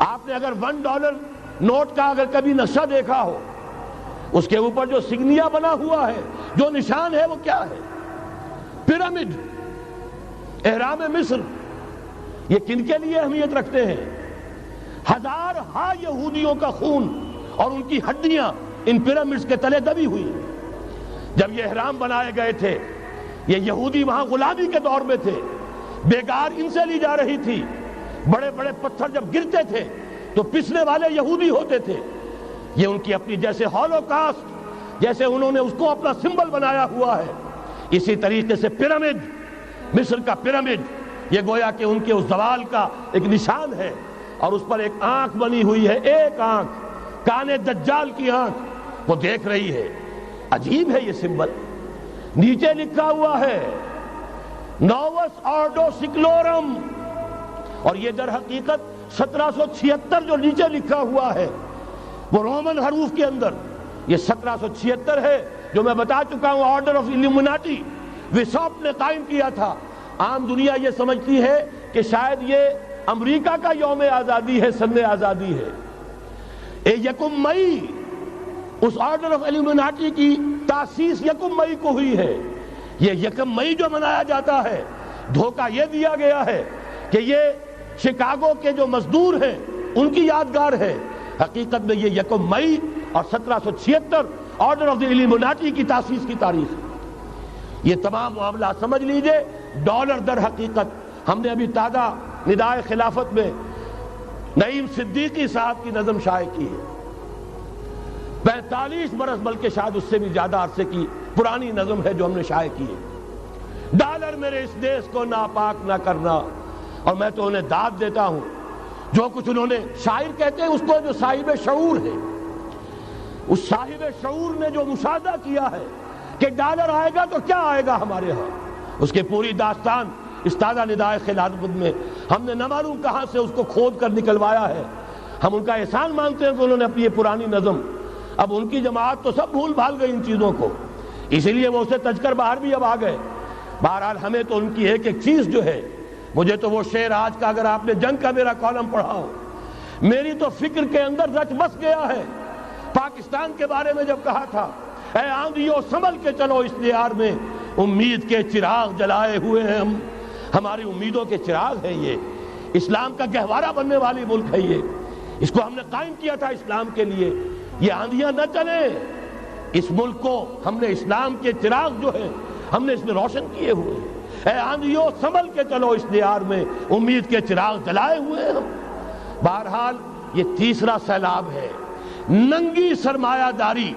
آپ نے اگر $1 نوٹ کا اگر کبھی نقشہ دیکھا ہو, اس کے اوپر جو سگنیا بنا ہوا ہے, جو نشان ہے, وہ کیا ہے؟ پیرامڈ, احرام مصر. یہ کن کے لیے اہمیت رکھتے ہیں؟ ہزارہا یہودیوں کا خون اور ان کی ہڈیاں ان پیرامڈز کے تلے دبی ہوئی. جب یہ احرام بنائے گئے تھے, یہ یہودی وہاں غلامی کے دور میں تھے, بیگار ان سے لی جا رہی تھی. بڑے بڑے پتھر جب گرتے تھے تو پسنے والے یہودی ہوتے تھے. یہ ان کی اپنی جیسے ہولوکاسٹ, جیسے انہوں نے اس کو اپنا سمبل بنایا ہوا ہے, اسی طریقے سے پیرامڈ, مصر کا پیرامڈ, یہ گویا کہ ان کے اس زوال کا ایک نشان ہے. اور اس پر ایک آنکھ بنی ہوئی ہے, ایک آنکھ, کانے دجال کی آنکھ, وہ دیکھ رہی ہے. عجیب ہے یہ سمبل. نیچے لکھا ہوا ہے نووس آرڈو سکلورم, اور یہ در حقیقت 1776 جو نیچے لکھا ہوا ہے وہ رومن حروف کے اندر یہ 1776 ہے, جو میں بتا چکا ہوں آرڈر آف الومناٹی وساپ نے قائم کیا تھا. عام دنیا یہ سمجھتی ہے کہ شاید یہ امریکہ کا یوم آزادی ہے, سن آزادی ہے. 1 مئی اس آرڈر آف الومناٹی کی تاسیس 1 مئی کو ہوئی ہے. یہ 1 مئی جو منایا جاتا ہے, دھوکہ یہ دیا گیا ہے کہ یہ شکاگو کے جو مزدور ہیں ان کی یادگار ہے. حقیقت میں یہ 1 مئی اور 1776 آرڈر آف دی الومناٹی کی تاسیس کی تاریخ. یہ تمام معاملہ سمجھ لیجئے. ڈالر در حقیقت ہم نے ابھی تازہ ندائے خلافت میں نعیم صدیقی صاحب کی نظم شائع کی ہے, 45 برس بلکہ شاید اس سے بھی زیادہ عرصے کی پرانی نظم ہے جو ہم نے شائع کی ہے. ڈالر میرے اس دیش کو ناپاک نہ کرنا, اور میں تو انہیں داد دیتا ہوں جو کچھ انہوں نے, شاعر کہتے ہیں اس کو جو صاحب شعور ہے, اس صاحب شعور نے جو مشاہدہ کیا ہے کہ ڈالر آئے گا تو کیا آئے گا ہمارے ہاں, اس کی پوری داستان اس تازہ ندائے خلافت میں ہم نے نہ معلوم کہاں سے اس کو کھود کر نکلوایا ہے. ہم ان کا احسان مانتے ہیں کہ انہوں نے اپنی یہ پرانی نظم, اب ان کی جماعت تو سب بھول بھال گئی ان چیزوں کو, اسی لیے وہ اسے تج کر باہر بھی اب آ گئے. بہرحال ہمیں تو ان کی ایک ایک چیز جو ہے, مجھے تو وہ شعر آج کا اگر آپ نے جنگ کا میرا کالم پڑھا ہو, میری تو فکر کے اندر رچ بس گیا ہے. پاکستان کے بارے میں جب کہا تھا, اے آندھیوں سنبھل کے چلو اس دیار میں, امید کے چراغ جلائے ہوئے ہیں ہم, ہماری امیدوں کے چراغ ہے یہ, اسلام کا گہوارہ بننے والی ملک ہے یہ, اس کو ہم نے قائم کیا تھا اسلام کے لیے. یہ آندھیاں نہ چلیں, اس ملک کو ہم نے اسلام کے چراغ جو ہے ہم نے اس میں روشن کیے ہوئے ہیں. اے آندھیوں سنبھل کے چلو اس دیار میں, امید کے چراغ جلائے ہوئے ہیں ہم. بہرحال یہ تیسرا سیلاب ہے, ننگی سرمایہ داری,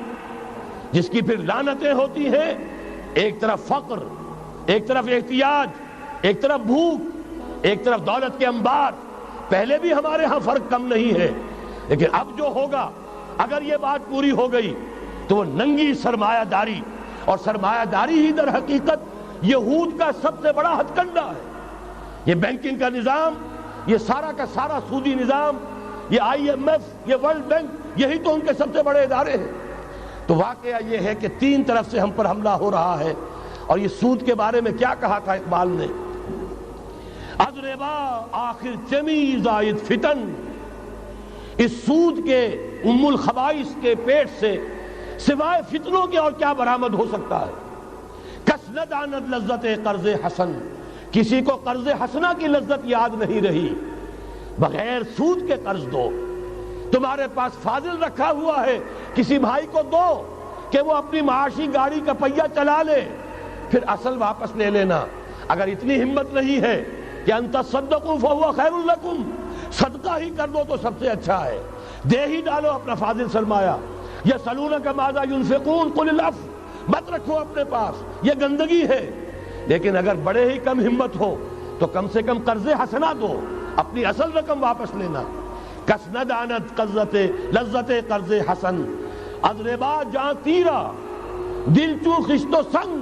جس کی پھر لعنتیں ہوتی ہیں. ایک طرف فقر, ایک طرف احتیاج, ایک طرف بھوک, ایک طرف دولت کے انبار, پہلے بھی ہمارے ہاں فرق کم نہیں ہے، لیکن اب جو ہوگا اگر یہ بات پوری ہو گئی تو وہ ننگی سرمایہ داری، اور سرمایہ داری ہی در حقیقت یہود کا سب سے بڑا ہتھ کنڈا ہے۔ یہ بینکنگ کا نظام، یہ سارا کا سارا سودی نظام، یہ IMF، یہ ورلڈ بینک، یہی تو ان کے سب سے بڑے ادارے ہیں۔ تو واقعہ یہ ہے کہ تین طرف سے ہم پر حملہ ہو رہا ہے۔ اور یہ سود کے بارے میں کیا کہا تھا اقبال نے؟ از ربا آخر چمی زائد فتن، اس سود کے ام الخبائث کے پیٹ سے سوائے فتنوں کے اور کیا برآمد ہو سکتا ہے؟ کس نہ داند لذت قرض حسن، کسی کو قرض حسنہ کی لذت یاد نہیں رہی۔ بغیر سود کے قرض دو، تمہارے پاس فاضل رکھا ہوا ہے کسی بھائی کو دو کہ وہ اپنی معاشی گاڑی کا پہیہ چلا لے، پھر اصل واپس لے لینا۔ اگر اتنی ہمت نہیں ہے کہ ان تصدقوا فهو خیر لکم، صدقہ ہی کر دو تو سب سے اچھا ہے، دے ہی ڈالو اپنا فاضل سرمایہ۔ یسألونک ماذا ينفقون قل العفو، مت رکھو اپنے پاس، یہ گندگی ہے۔ لیکن اگر بڑے ہی کم ہمت ہو تو کم سے کم قرض حسنہ دو، اپنی اصل رقم واپس لینا۔ کس نہ دانت لذت قرض حسن، از ربا جاں تیرا دل چوں خشت و سنگ،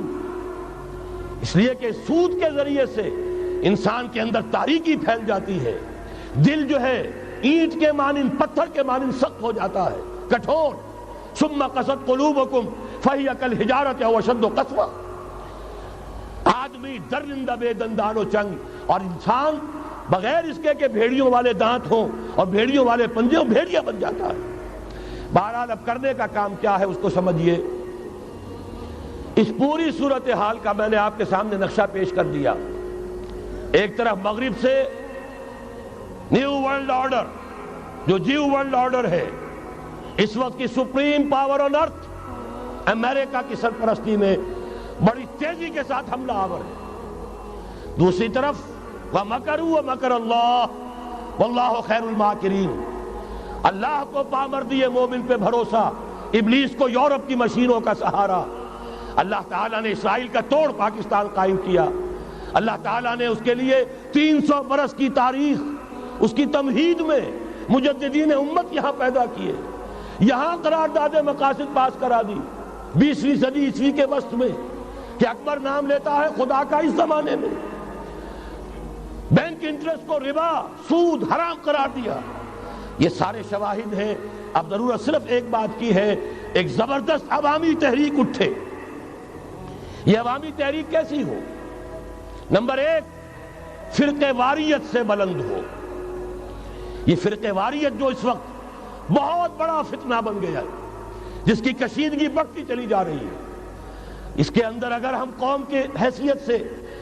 اس لیے کہ سود کے ذریعے سے انسان کے اندر تاریکی پھیل جاتی ہے، دل جو ہے اینٹ کے مانند، پتھر کے مانند سخت ہو جاتا ہے، کٹھور۔ ثم قست قلوبکم فہی کالحجارۃ او اشد قسوۃ، آدمی درندہ بے دندان و چنگ، اور انسان بغیر اس کے کہ بھیڑیوں والے دانت ہوں اور بھیڑیوں والے پنجے ہوں، بھیڑیا بن جاتا ہے۔ بہرحال اب کرنے کا کام کیا ہے اس کو سمجھیے۔ اس پوری صورتحال کا میں نے آپ کے سامنے نقشہ پیش کر دیا۔ ایک طرف مغرب سے نیو ورلڈ آرڈر، جو جیو ورلڈ آرڈر ہے، اس وقت کی سپریم پاور آن ارتھ، امریکہ کی سرپرستی میں بڑی تیزی کے ساتھ حملہ آور ہے۔ دوسری طرف وَمَكَرُوا وَمَكَرَ اللَّهُ وَاللَّهُ خَيْرُ الْمَاكِرِينَ، اللہ کو پامردی مومن پہ بھروسہ، ابلیس کو یورپ کی مشینوں کا سہارا۔ اللہ تعالیٰ نے اسرائیل کا توڑ پاکستان قائم کیا، اللہ تعالیٰ نے اس کے لیے 300 برس کی تاریخ، اس کی تمہید میں مجددین امت یہاں پیدا کیے، یہاں قرارداد مقاصد پاس کرا دی 20ویں صدی عیسوی کے وسط میں، کہ اکبر نام لیتا ہے خدا کا اس زمانے میں، بینک انٹرسٹ کو ربا، سود حرام قرار دیا۔ یہ سارے شواہد ہیں۔ اب ضرورت صرف ایک بات کی ہے، ایک زبردست عوامی تحریک اٹھے۔ یہ عوامی تحریک کیسی ہو؟ نمبر ایک، فرقہ واریت سے بلند ہو۔ یہ فرقہ واریت جو اس وقت بہت بڑا فتنہ بن گیا ہے، جس کی کشیدگی بڑھتی چلی جا رہی ہے، اس کے اندر اگر ہم قوم کے حیثیت سے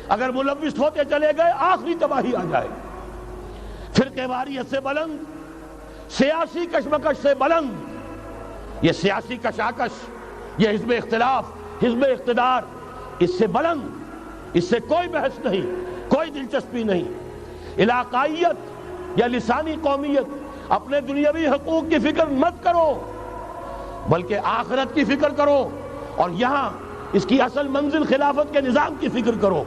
اگر ملوث ہوتے چلے گئے، آخری تباہی آ جائے گی۔ فرقہ واریت سے بلند، سیاسی کشمکش سے بلند، یہ سیاسی کشاکش، یہ حزب اختلاف، حزب اقتدار، اس سے بلند، اس سے کوئی بحث نہیں، کوئی دلچسپی نہیں۔ علاقائیت یا لسانی قومیت، اپنے دنیاوی حقوق کی فکر مت کرو، بلکہ آخرت کی فکر کرو، اور یہاں اس کی اصل منزل خلافت کے نظام کی فکر کرو۔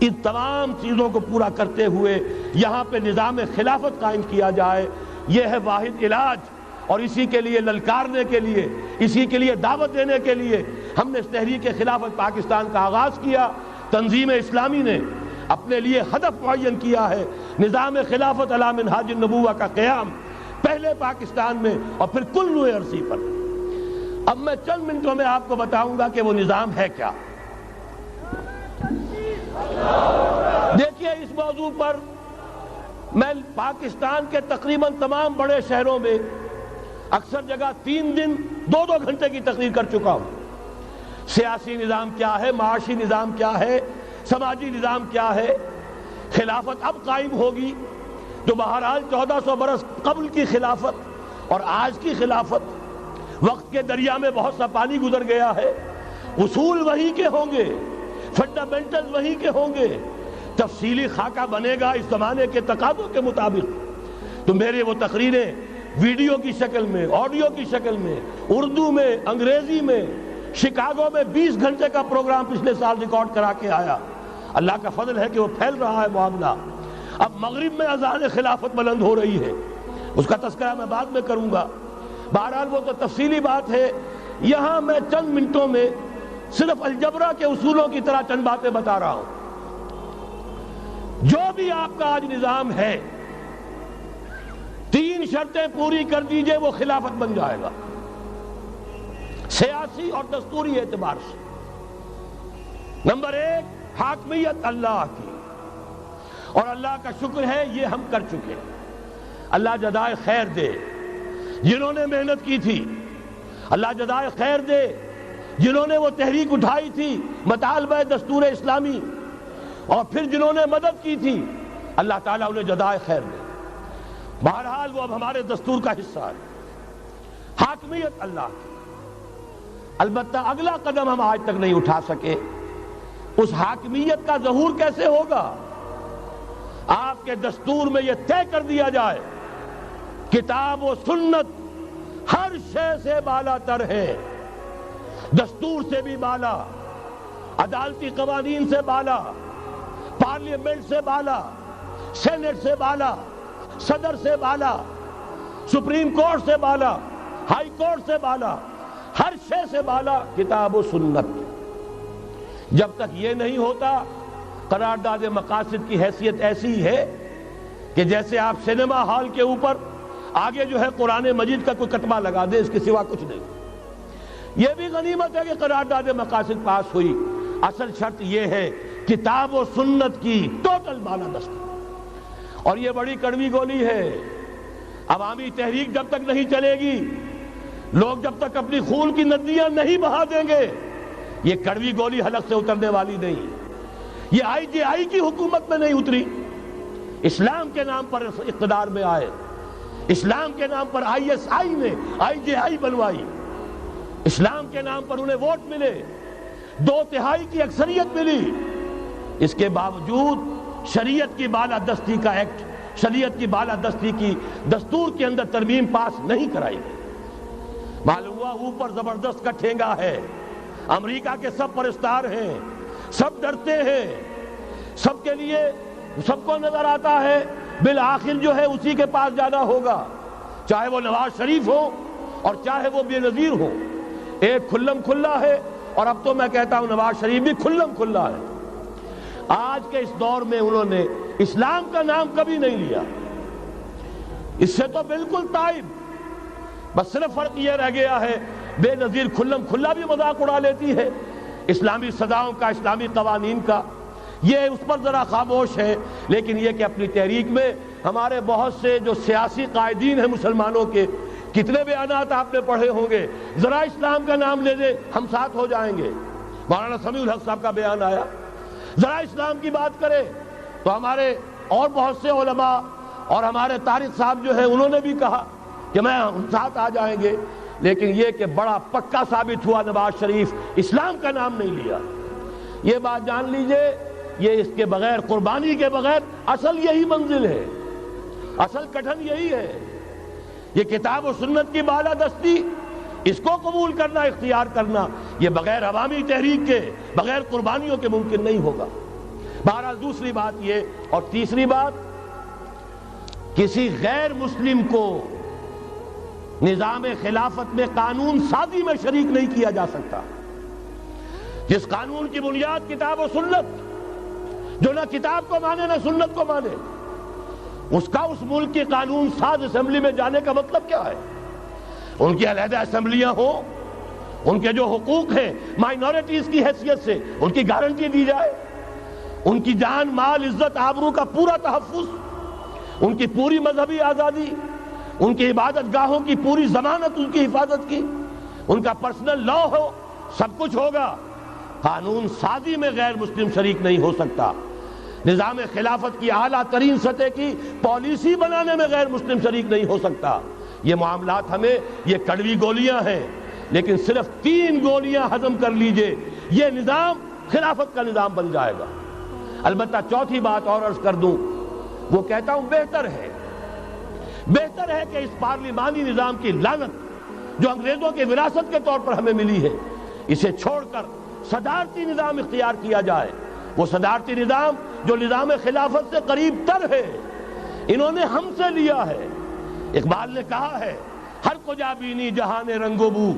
ان تمام چیزوں کو پورا کرتے ہوئے یہاں پہ نظام خلافت قائم کیا جائے، یہ ہے واحد علاج۔ اور اسی کے لیے للکارنے کے لیے، اسی کے لیے دعوت دینے کے لیے ہم نے اس تحریک خلافت پاکستان کا آغاز کیا۔ تنظیم اسلامی نے اپنے لیے ہدف معین کیا ہے، نظام خلافت علی منہاج النبوہ کا قیام، پہلے پاکستان میں اور پھر کل نوع عرصی پر۔ اب میں چند منٹوں میں آپ کو بتاؤں گا کہ وہ نظام ہے کیا۔ دیکھیے، اس موضوع پر میں پاکستان کے تقریباً تمام بڑے شہروں میں اکثر جگہ 3 دن 2 گھنٹے کی تقریر کر چکا ہوں۔ سیاسی نظام کیا ہے، معاشی نظام کیا ہے، سماجی نظام کیا ہے۔ خلافت اب قائم ہوگی، جو بہرحال 1400 برس قبل کی خلافت اور آج کی خلافت، وقت کے دریا میں بہت سا پانی گزر گیا ہے، اصول وہی کے ہوں گے، فنڈامنٹل وہی کے ہوں گے، تفصیلی خاکہ بنے گا اس زمانے کے تقاضوں کے مطابق۔ تو میرے وہ تقریریں ویڈیو کی شکل میں، آڈیو کی شکل میں، اردو میں، انگریزی میں، شکاگو میں 20 گھنٹے کا پروگرام پچھلے سال ریکارڈ کرا کے آیا۔ اللہ کا فضل ہے کہ وہ پھیل رہا ہے معاملہ۔ اب مغرب میں اذان خلافت بلند ہو رہی ہے، اس کا تذکرہ میں بعد میں کروں گا۔ بہرحال وہ تو تفصیلی بات ہے، یہاں میں چند منٹوں میں صرف الجبرا کے اصولوں کی طرح چند باتیں بتا رہا ہوں۔ جو بھی آپ کا آج نظام ہے، 3 شرطیں پوری کر دیجئے وہ خلافت بن جائے گا، سیاسی اور دستوری اعتبار سے۔ نمبر 1، حاکمیت اللہ کی، اور اللہ کا شکر ہے یہ ہم کر چکے۔ اللہ جزائے خیر دے جنہوں نے محنت کی تھی، اللہ جزائے خیر دے جنہوں نے وہ تحریک اٹھائی تھی مطالبہ دستور اسلامی، اور پھر جنہوں نے مدد کی تھی، اللہ تعالیٰ انہیں جزائے خیر دے۔ بہرحال وہ اب ہمارے دستور کا حصہ ہے، حاکمیت اللہ کی۔ البتہ اگلا قدم ہم آج تک نہیں اٹھا سکے، اس حاکمیت کا ظہور کیسے ہوگا؟ آپ کے دستور میں یہ طے کر دیا جائے کتاب و سنت ہر شے سے بالا تر ہے، دستور سے بھی بالا، عدالتی قوانین سے بالا، پارلیمنٹ سے بالا، سینٹ سے بالا، صدر سے بالا، سپریم کورٹ سے بالا، ہائی کورٹ سے بالا، ہر شے سے بالا کتاب و سنت۔ جب تک یہ نہیں ہوتا، قرارداد مقاصد کی حیثیت ایسی ہے کہ جیسے آپ سینما ہال کے اوپر آگے جو ہے قرآن مجید کا کوئی کتبہ لگا دیں، اس کے سوا کچھ نہیں۔ یہ بھی غنیمت ہے کہ قرارداد مقاصد پاس ہوئی، اصل شرط یہ ہے کتاب و سنت کی ٹوٹل بالادستی۔ اور یہ بڑی کڑوی گولی ہے، عوامی تحریک جب تک نہیں چلے گی، لوگ جب تک اپنی خون کی ندیاں نہیں بہا دیں گے، یہ کڑوی گولی حلق سے اترنے والی نہیں۔ یہ IGI کی حکومت میں نہیں اتری، اسلام کے نام پر اقتدار میں آئے، اسلام کے نام پر ISI نے IGI بنوائی، اسلام کے نام پر انہیں ووٹ ملے، 2/3 کی اکثریت ملی، اس کے باوجود شریعت کی بالادستی کا ایکٹ، شریعت کی بالادستی کی دستور کے اندر ترمیم پاس نہیں کرائی گئی۔ معلوم ہوا اوپر زبردست کا ٹھینگا ہے، امریکہ کے سب پرستار ہیں، سب ڈرتے ہیں، سب کے لیے سب کو نظر آتا ہے بالآخر جو ہے اسی کے پاس جانا ہوگا، چاہے وہ نواز شریف ہو اور چاہے وہ بے نظیر ہو۔ ایک کھلم کھلا ہے، اور اب تو میں کہتا ہوں نواز شریف بھی کھلم کھلا ہے۔ آج کے اس دور میں انہوں نے اسلام کا نام کبھی نہیں لیا، اس سے تو بالکل تائب، بس صرف فرق یہ رہ گیا ہے بے نظیر کھلم کھلا بھی مذاق اڑا لیتی ہے اسلامی سزاؤں کا، اسلامی قوانین کا، یہ اس پر ذرا خاموش ہے۔ لیکن یہ کہ اپنی تحریک میں ہمارے بہت سے جو سیاسی قائدین ہیں مسلمانوں کے، کتنے بیانات آپ نے پڑھے ہوں گے، ذرا اسلام کا نام لے دیں ہم ساتھ ہو جائیں گے۔ مولانا سمیع الحق صاحب کا بیان آیا، ذرا اسلام کی بات کرے تو ہمارے اور بہت سے علماء اور ہمارے طارق صاحب جو ہے انہوں نے بھی کہا کہ میں ہم ساتھ آ جائیں گے۔ لیکن یہ کہ بڑا پکا ثابت ہوا نواز شریف اسلام کا نام نہیں لیا۔ یہ بات جان لیجئے، یہ اس کے بغیر، قربانی کے بغیر اصل یہی منزل ہے، اصل کٹھن یہی ہے۔ یہ کتاب و سنت کی بالادستی، اس کو قبول کرنا، اختیار کرنا، یہ بغیر عوامی تحریک کے، بغیر قربانیوں کے ممکن نہیں ہوگا۔ بہرحال دوسری بات یہ، اور تیسری بات، کسی غیر مسلم کو نظام خلافت میں قانون سازی میں شریک نہیں کیا جا سکتا۔ جس قانون کی بنیاد کتاب و سنت، جو نہ کتاب کو مانے نہ سنت کو مانے، اس کا اس ملک کی قانون ساز اسمبلی میں جانے کا مطلب کیا ہے؟ ان کی علیحدہ اسمبلیاں ہوں، ان کے جو حقوق ہیں مائنورٹیز کی حیثیت سے ان کی گارنٹی دی جائے، ان کی جان، مال، عزت، آبرو کا پورا تحفظ، ان کی پوری مذہبی آزادی، ان کی عبادت گاہوں کی پوری ضمانت، ان کی حفاظت کی، ان کا پرسنل لا ہو، سب کچھ ہوگا۔ قانون سازی میں غیر مسلم شریک نہیں ہو سکتا، نظام خلافت کی اعلیٰ ترین سطح کی پالیسی بنانے میں غیر مسلم شریک نہیں ہو سکتا۔ یہ معاملات ہمیں، یہ کڑوی گولیاں ہیں، لیکن صرف 3 گولیاں ہضم کر لیجئے، یہ نظام خلافت کا نظام بن جائے گا۔ البتہ چوتھی بات اور عرض کر دوں، وہ کہتا ہوں بہتر ہے کہ اس پارلیمانی نظام کی لعنت جو انگریزوں کے وراثت کے طور پر ہمیں ملی ہے، اسے چھوڑ کر صدارتی نظام اختیار کیا جائے۔ وہ صدارتی نظام جو نظام خلافت سے قریب تر ہے، انہوں نے ہم سے لیا ہے۔ اقبال نے کہا ہے ہر کجا بینی جہان رنگ و بو،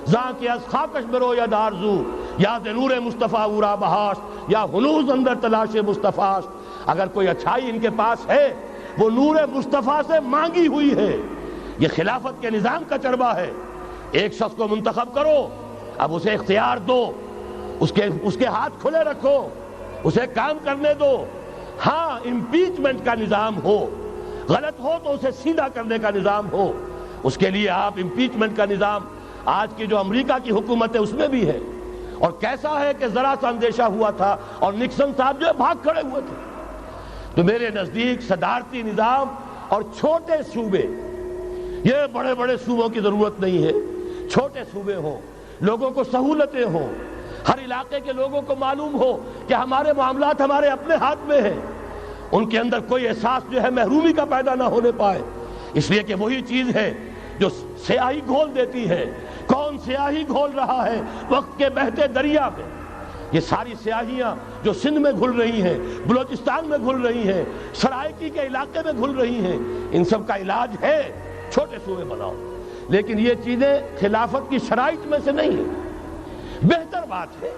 زاں کے از خاکش برو یا دارزو، یا نور مصطفیٰ اورا بہاش، یا ہنوز اندر تلاش مصطفیٰ۔ اگر کوئی اچھائی ان کے پاس ہے وہ نور مصطفیٰ سے مانگی ہوئی ہے۔ یہ خلافت کے نظام کا چربا ہے۔ ایک شخص کو منتخب کرو، اب اسے اختیار دو، اس کے ہاتھ کھلے رکھو، اسے کام کرنے دو۔ ہاں امپیچمنٹ کا نظام ہو، غلط ہو تو اسے سیدھا کرنے کا نظام ہو، اس کے لیے آپ امپیچمنٹ کا نظام آج کی جو امریکہ کی حکومت ہے اس میں بھی ہے۔ اور کیسا ہے کہ ذرا سا اندیشہ ہوا تھا اور نکسن صاحب جو بھاگ کھڑے ہوئے تھے۔ تو میرے نزدیک صدارتی نظام اور چھوٹے صوبے، یہ بڑے بڑے صوبوں کی ضرورت نہیں ہے، چھوٹے صوبے ہوں، لوگوں کو سہولتیں ہوں، ہر علاقے کے لوگوں کو معلوم ہو کہ ہمارے معاملات ہمارے اپنے ہاتھ میں ہیں، ان کے اندر کوئی احساس جو ہے محرومی کا پیدا نہ ہونے پائے۔ اس لیے کہ وہی چیز ہے جو سیاہی گھول دیتی ہے۔ کون سیاہی گھول رہا ہے وقت کے بہتے دریا میں؟ یہ ساری سیاہیاں جو سندھ میں گھل رہی ہیں، بلوچستان میں گھل رہی ہیں، سرائکی کے علاقے میں گھل رہی ہیں، ان سب کا علاج ہے چھوٹے صوبے بناؤ۔ لیکن یہ چیزیں خلافت کی شرائط میں سے نہیں ہیں۔ بہتر بات ہے،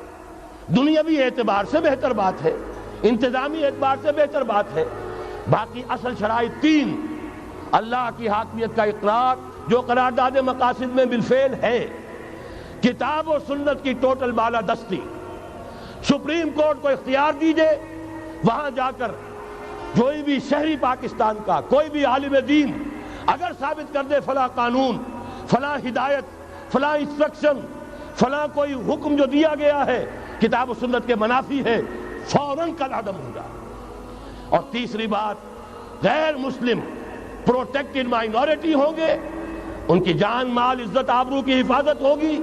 دنیاوی اعتبار سے بہتر بات ہے، انتظامی اعتبار سے بہتر بات ہے۔ باقی اصل شرائط تین: اللہ کی حاکمیت کا اقرار جو قرارداد مقاصد میں بالفعل ہے، کتاب و سنت کی ٹوٹل بالادستی، سپریم کورٹ کو اختیار دیجئے وہاں جا کر کوئی بھی شہری پاکستان کا کوئی بھی عالم دین اگر ثابت کر دے فلاں قانون، فلاں ہدایت، فلاں انسٹرکشن، فلاں کوئی حکم جو دیا گیا ہے کتاب و سنت کے منافی ہے، فوراً کل عدم ہو جائے۔ اور تیسری بات، غیر مسلم پروٹیکٹڈ مائنورٹی ہوں گے، ان کی جان مال عزت آبرو کی حفاظت ہوگی،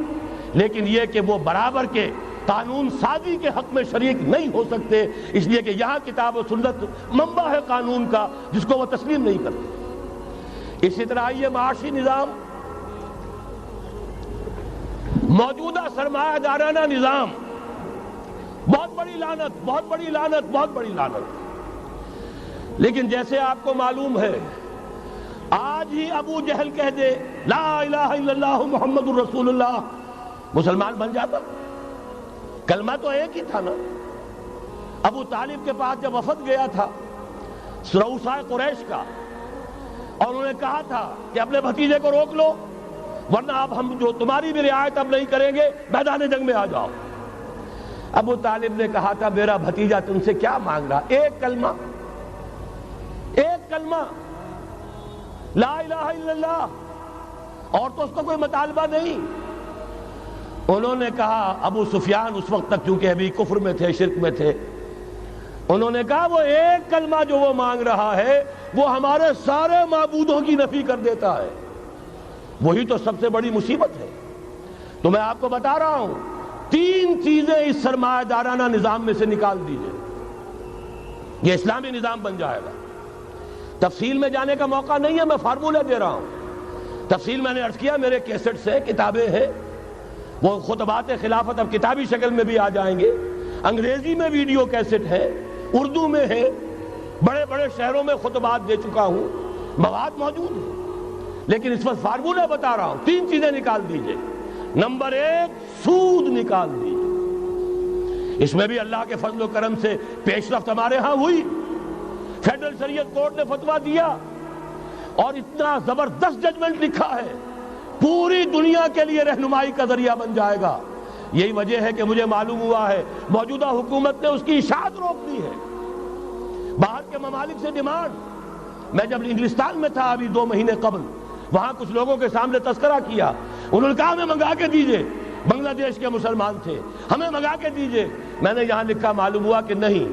لیکن یہ کہ وہ برابر کے قانون سازی کے حق میں شریک نہیں ہو سکتے، اس لیے کہ یہاں کتاب و سنت منبع ہے قانون کا جس کو وہ تسلیم نہیں کرتے۔ اسی طرح یہ معاشی نظام، موجودہ سرمایہ دارانہ نظام، بہت بڑی لعنت، بہت بڑی لعنت، بہت بڑی لعنت۔ لیکن جیسے آپ کو معلوم ہے، آج ہی ابو جہل کہہ دے لا الہ الا اللہ محمد الرسول اللہ، مسلمان بن جاتا؟ کلمہ تو ایک ہی تھا نا۔ ابو طالب کے پاس جب وفد گیا تھا رؤسائے قریش کا، اور انہوں نے کہا تھا کہ اپنے بھتیجے کو روک لو ورنہ اب ہم جو تمہاری بھی رعایت اب نہیں کریں گے، میدان جنگ میں آ جاؤ۔ ابو طالب نے کہا تھا میرا بھتیجا تم سے کیا مانگ رہا؟ ایک کلمہ، ایک کلمہ لا الہ الا اللہ، اور تو اس کا کوئی مطالبہ نہیں۔ انہوں نے کہا، ابو سفیان اس وقت تک چونکہ ابھی کفر میں تھے، شرک میں تھے، انہوں نے کہا وہ ایک کلمہ جو وہ مانگ رہا ہے وہ ہمارے سارے معبودوں کی نفی کر دیتا ہے، وہی تو سب سے بڑی مصیبت ہے۔ تو میں آپ کو بتا رہا ہوں، تین چیزیں اس سرمایہ دارانہ نظام میں سے نکال دیجئے، یہ اسلامی نظام بن جائے گا۔ تفصیل میں جانے کا موقع نہیں ہے، میں فارمولہ دے رہا ہوں۔ تفصیل میں نے عرض کیا، میرے کیسٹس ہیں، کتابیں ہیں، وہ خطبات خلافت اب کتابی شکل میں بھی آ جائیں گے، انگریزی میں ویڈیو کیسٹ ہے، اردو میں ہے، بڑے بڑے شہروں میں خطبات دے چکا ہوں، مواد موجود ہے۔ لیکن اس وقت فارمولہ بتا رہا ہوں، تین چیزیں نکال دیجئے۔ نمبر ایک، سود نکال دیجئے۔ اس میں بھی اللہ کے فضل و کرم سے پیش رفت ہمارے ہاں ہوئی، فیڈرل شریعت کورٹ نے فتویٰ دیا اور اتنا زبردست ججمنٹ لکھا ہے، پوری دنیا کے لیے رہنمائی کا ذریعہ بن جائے گا۔ یہی وجہ ہے کہ مجھے معلوم ہوا ہے موجودہ حکومت نے اس کی اشاعت روک دی ہے، باہر کے ممالک سے ڈیمانڈ۔ میں جب انگلستان میں تھا ابھی 2 مہینے قبل، وہاں کچھ لوگوں کے سامنے تذکرہ کیا، انہوں نے کہا ہمیں منگا کے دیجئے، بنگلہ دیش کے مسلمان تھے، ہمیں منگا کے دیجئے۔ میں نے یہاں لکھا، معلوم ہوا کہ نہیں،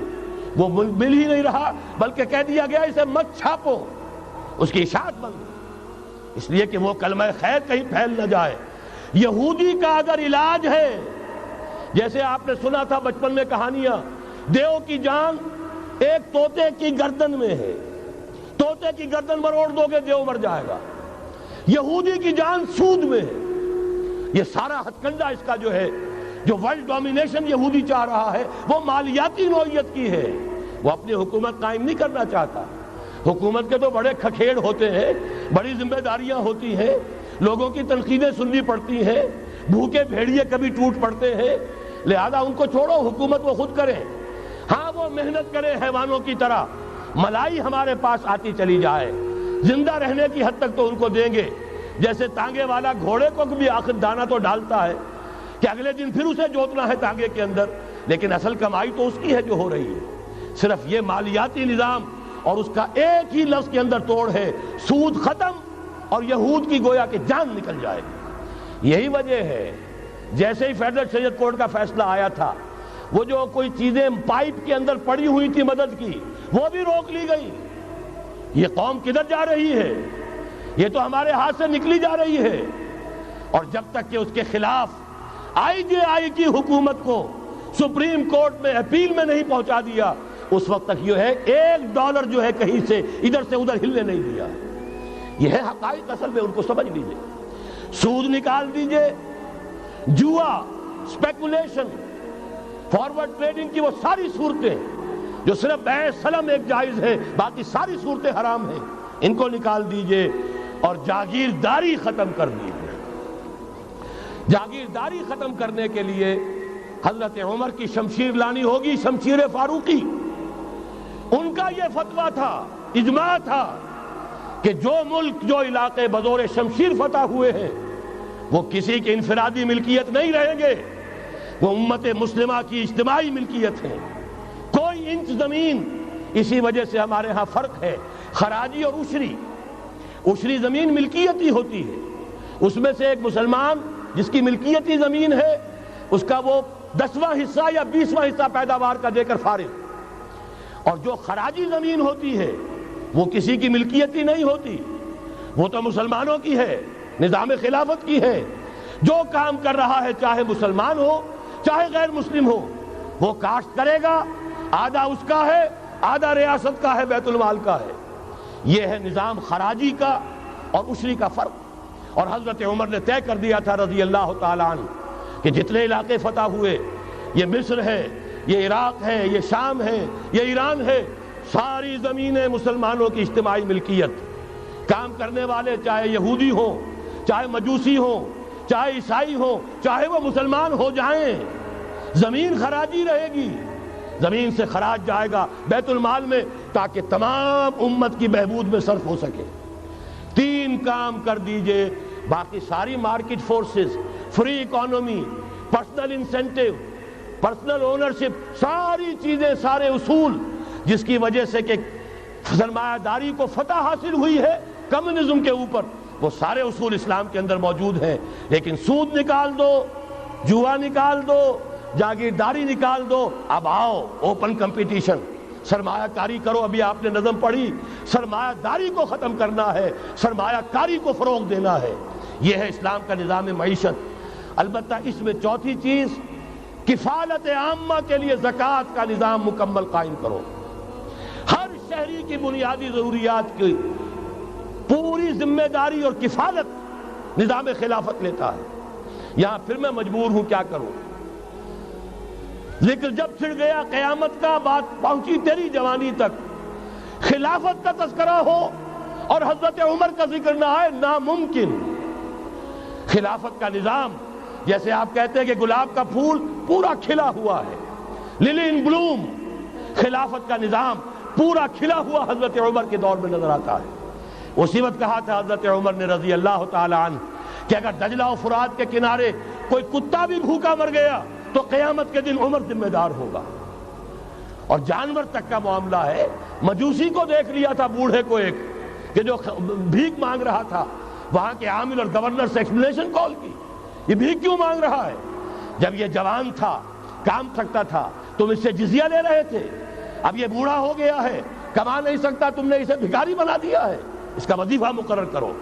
وہ مل ہی نہیں رہا، بلکہ کہہ دیا گیا اسے مت چھاپو، اس کی اشاعت بند، اس لیے کہ وہ کلمہ خیر کہیں پھیل نہ جائے۔ یہودی کا اگر علاج ہے، جیسے آپ نے سنا تھا بچپن میں کہانیاں، دیو کی جان ایک طوطے کی گردن میں ہے، طوطے کی گردن مروڑ دو گے دیو مر جائے گا۔ یہودی کی جان سود میں ہے۔ یہ سارا ہتھ کنڈا اس کا جو ہے، جو ورلڈ ڈومینیشن یہودی چاہ رہا ہے، وہ مالیاتی نوعیت کی ہے۔ وہ اپنی حکومت قائم نہیں کرنا چاہتا. حکومت کے تو بڑے کھکھیڑ ہوتے ہیں، بڑی ذمہ داریاں ہوتی ہیں، لوگوں کی تنقیدیں سننی پڑتی ہیں، بھوکے بھیڑیے کبھی ٹوٹ پڑتے ہیں، لہذا ان کو چھوڑو، حکومت وہ خود کریں. ہاں وہ محنت کریں حیوانوں کی طرح، ملائی ہمارے پاس آتی چلی جائے، زندہ رہنے کی حد تک تو ان کو دیں گے. جیسے تانگے والا گھوڑے کو بھی آخر دانہ تو ڈالتا ہے کہ اگلے دن پھر اسے جوتنا ہے تانگے کے اندر، لیکن اصل کمائی تو اس کی ہے جو ہو رہی ہے. صرف یہ مالیاتی نظام اور اس کا ایک ہی لفظ کے اندر توڑ ہے، سود ختم اور یہود کی گویا کہ جان نکل جائے گی. یہی وجہ ہے جیسے ہی فیڈرل شریعت کورٹ کا فیصلہ آیا تھا، وہ جو کوئی چیزیں پائپ کے اندر پڑی ہوئی تھی مدد کی، وہ بھی روک لی گئی. یہ قوم کدھر جا رہی ہے؟ یہ تو ہمارے ہاتھ سے نکلی جا رہی ہے. اور جب تک کہ اس کے خلاف IJI کی حکومت کو سپریم کورٹ میں اپیل میں نہیں پہنچا دیا، اس وقت تک یہ ہے $1 جو ہے کہیں سے ادھر سے ادھر ہلنے نہیں دیا. یہ ہے حقائق، اصل میں ان کو سمجھ لیجیے. سود نکال دیجئے، جوا، اسپیکولیشن، فارورڈ ٹریڈنگ کی وہ ساری صورتیں جو صرف بیع سلم ایک جائز ہے، باقی ساری صورتیں حرام ہیں، ان کو نکال دیجئے اور جاگیرداری ختم کر دیجئے. جاگیرداری ختم کرنے کے لیے حضرت عمر کی شمشیر لانی ہوگی، شمشیر فاروقی. ان کا یہ فتویٰ تھا، اجماع تھا کہ جو ملک، جو علاقے بزور شمشیر فتح ہوئے ہیں وہ کسی کی انفرادی ملکیت نہیں رہیں گے، وہ امت مسلمہ کی اجتماعی ملکیت ہے. کوئی انچ زمین، اسی وجہ سے ہمارے ہاں فرق ہے خراجی اور عشری. عشری زمین ملکیتی ہوتی ہے، اس میں سے ایک مسلمان جس کی ملکیتی زمین ہے اس کا وہ 10واں حصہ یا 20واں حصہ پیداوار کا دے کر فارغ. اور جو خراجی زمین ہوتی ہے وہ کسی کی ملکیتی نہیں ہوتی، وہ تو مسلمانوں کی ہے، نظام خلافت کی ہے. جو کام کر رہا ہے چاہے مسلمان ہو چاہے غیر مسلم ہو، وہ کاشت کرے گا، آدھا اس کا ہے، آدھا ریاست کا ہے، بیت المال کا ہے. یہ ہے نظام خراجی کا اور عشری کا فرق. اور حضرت عمر نے طے کر دیا تھا رضی اللہ تعالیٰ عنہ کہ جتنے علاقے فتح ہوئے، یہ مصر ہے، یہ عراق ہے، یہ شام ہے، یہ ایران ہے، ساری زمینیں مسلمانوں کی اجتماعی ملکیت. کام کرنے والے چاہے یہودی ہوں، چاہے مجوسی ہوں، چاہے عیسائی ہوں، چاہے وہ مسلمان ہو جائیں، زمین خراجی رہے گی. زمین سے خراج جائے گا بیت المال میں تاکہ تمام امت کی بہبود میں صرف ہو سکے. 3 کام کر دیجئے، باقی ساری market forces, free economy, personal incentive, personal ownership, ساری چیزیں، سارے اصول جس کی وجہ سے کہ سرمایہ داری کو فتح حاصل ہوئی ہے کمیونزم کے اوپر، وہ سارے اصول اسلام کے اندر موجود ہیں. لیکن سود نکال دو، جوا نکال دو، جاگیرداری نکال دو. اب آؤ اوپن کمپٹیشن، سرمایہ کاری کرو. ابھی آپ نے نظم پڑھی، سرمایہ داری کو ختم کرنا ہے، سرمایہ کاری کو فروغ دینا ہے. یہ ہے اسلام کا نظام معیشت. البتہ اس میں چوتھی چیز، کفالت عامہ کے لیے زکوٰۃ کا نظام مکمل قائم کرو. ہر شہری کی بنیادی ضروریات کی پوری ذمہ داری اور کفالت نظام خلافت لیتا ہے. یہاں پھر میں مجبور ہوں کیا کروں، ذکر جب چھڑ گیا قیامت کا، بات پہنچی تیری جوانی تک، خلافت کا تذکرہ ہو اور حضرت عمر کا ذکر نہ آئے، ناممکن. خلافت کا نظام، جیسے آپ کہتے ہیں کہ گلاب کا پھول پورا کھلا ہوا ہے، للی ان بلوم، خلافت کا نظام پورا کھلا ہوا حضرت عمر کے دور میں نظر آتا ہے. اسی وقت کہا تھا حضرت عمر نے رضی اللہ تعالی عنہ کہ اگر دجلہ و فرات کے کنارے کوئی کتا بھی بھوکا مر گیا تو قیامت کے دن عمر ذمہ دار ہوگا. اور جانور تک کا معاملہ ہے. مجوسی کو دیکھ لیا تھا بوڑھے کو ایک کہ جو بھیک مانگ رہا تھا، وہاں کے عامل اور گورنر سے ایکسپلینیشن کال کی، یہ بھیک کیوں مانگ رہا ہے؟ جب یہ جوان تھا، کام سکتا تھا، تم اس سے جزیہ لے رہے تھے. اب یہ بوڑھا ہو گیا ہے، کما نہیں سکتا، تم نے اسے بھکاری بنا دیا ہے، اس کا وظیفہ مقرر کرو.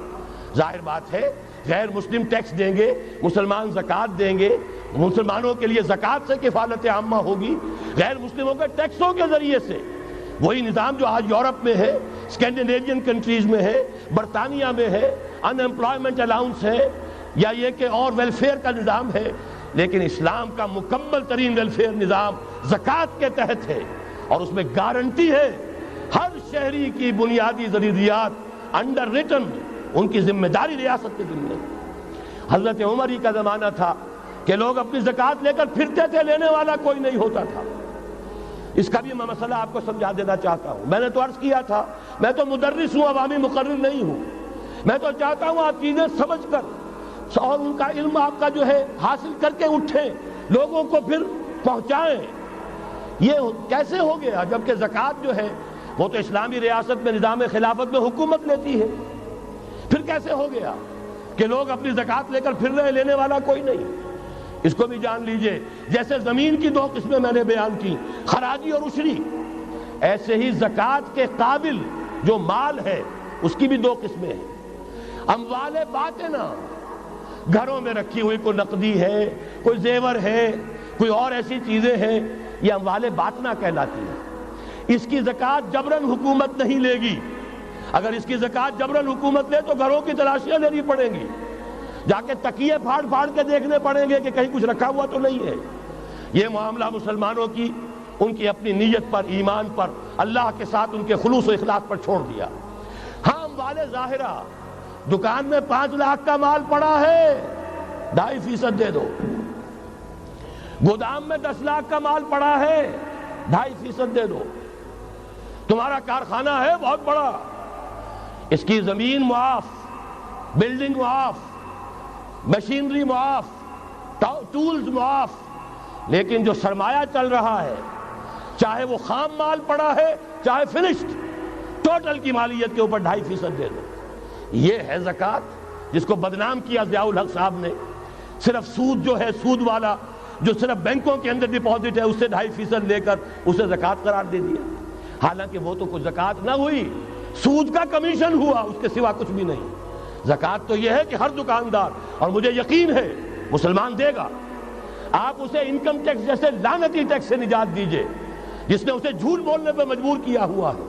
ظاہر بات ہے غیر مسلم ٹیکس دیں گے، مسلمان زکوٰۃ دیں گے، مسلمانوں کے لیے زکوٰۃ سے کفالت عامہ ہوگی، غیر مسلموں کے ٹیکسوں کے ذریعے سے. وہی نظام جو آج یورپ میں ہے، اسکینڈینیوین کنٹریز میں ہے، برطانیہ میں ہے، ان امپلائمنٹ الاؤنس ہے، یا یہ کہ اور ویلفیئر کا نظام ہے. لیکن اسلام کا مکمل ترین ویلفیئر نظام زکوٰۃ کے تحت ہے. اور اس میں گارنٹی ہے ہر شہری کی بنیادی ضروریات انڈر ریٹن، ان کی ذمہ داری ریاست کے ذمہ۔ حضرت عمر ہی کا زمانہ تھا کہ لوگ اپنی زکوٰۃ لے کر پھرتے تھے، لینے والا کوئی نہیں ہوتا تھا۔ اس کا بھی میں مسئلہ آپ کو سمجھا دینا چاہتا ہوں۔ میں نے تو عرض کیا تھا میں تو مدرس ہوں، عوامی مقرر نہیں ہوں۔ میں تو چاہتا ہوں آپ چیزیں سمجھ کر اور ان کا علم آپ کا جو ہے حاصل کر کے اٹھیں، لوگوں کو پھر پہنچائیں۔ یہ کیسے ہو گیا جبکہ زکوٰۃ جو ہے وہ تو اسلامی ریاست میں نظام خلافت میں حکومت لیتی ہے؟ پھر کیسے ہو گیا کہ لوگ اپنی زکوٰۃ لے کر پھر رہے، لینے والا کوئی نہیں؟ اس کو بھی جان لیجئے، جیسے زمین کی دو قسمیں میں نے بیان کی، خراجی اور عشری، ایسے ہی زکوٰۃ کے قابل جو مال ہے اس کی بھی دو قسمیں ہیں۔ اموال باطنہ، گھروں میں رکھی ہوئی کوئی نقدی ہے، کوئی زیور ہے، کوئی اور ایسی چیزیں ہیں، یہ اموال باطنہ کہلاتی ہیں۔ اس کی زکوٰۃ جبراً حکومت نہیں لے گی۔ اگر اس کی زکوٰۃ جبراً حکومت لے تو گھروں کی تلاشیاں لینی پڑیں گی، جا کے تکیے پھاڑ پھاڑ کے دیکھنے پڑیں گے کہ کہیں کچھ رکھا ہوا تو نہیں ہے۔ یہ معاملہ مسلمانوں کی ان کی اپنی نیت پر، ایمان پر، اللہ کے ساتھ ان کے خلوص و اخلاص پر چھوڑ دیا۔ ہاں اموال ظاہرہ، دکان میں 5 لاکھ کا مال پڑا ہے، 2.5% دے دو۔ گودام میں 10 لاکھ کا مال پڑا ہے، 2.5% دے دو۔ تمہارا کارخانہ ہے بہت بڑا، اس کی زمین معاف، بلڈنگ معاف، مشینری معاف، ٹولز معاف، لیکن جو سرمایہ چل رہا ہے، چاہے وہ خام مال پڑا ہے چاہے فنشڈ، ٹوٹل کی مالیت کے اوپر 2.5% دے دو۔ یہ ہے زکوٰۃ جس کو بدنام کیا ضیاء الحق صاحب نے۔ صرف سود جو ہے، سود والا جو صرف بینکوں کے اندر ڈپازٹ ہے، اس سے 2.5% لے کر اسے زکوٰۃ قرار دے دیا، حالانکہ وہ تو کوئی زکوٰۃ نہ ہوئی، سود کا کمیشن ہوا، اس کے سوا کچھ بھی نہیں۔ زکوٰۃ تو یہ ہے کہ ہر دکاندار، اور مجھے یقین ہے مسلمان دے گا، آپ اسے انکم ٹیکس جیسے لعنتی ٹیکس سے نجات دیجئے جس نے اسے جھوٹ بولنے پہ مجبور کیا ہوا ہے۔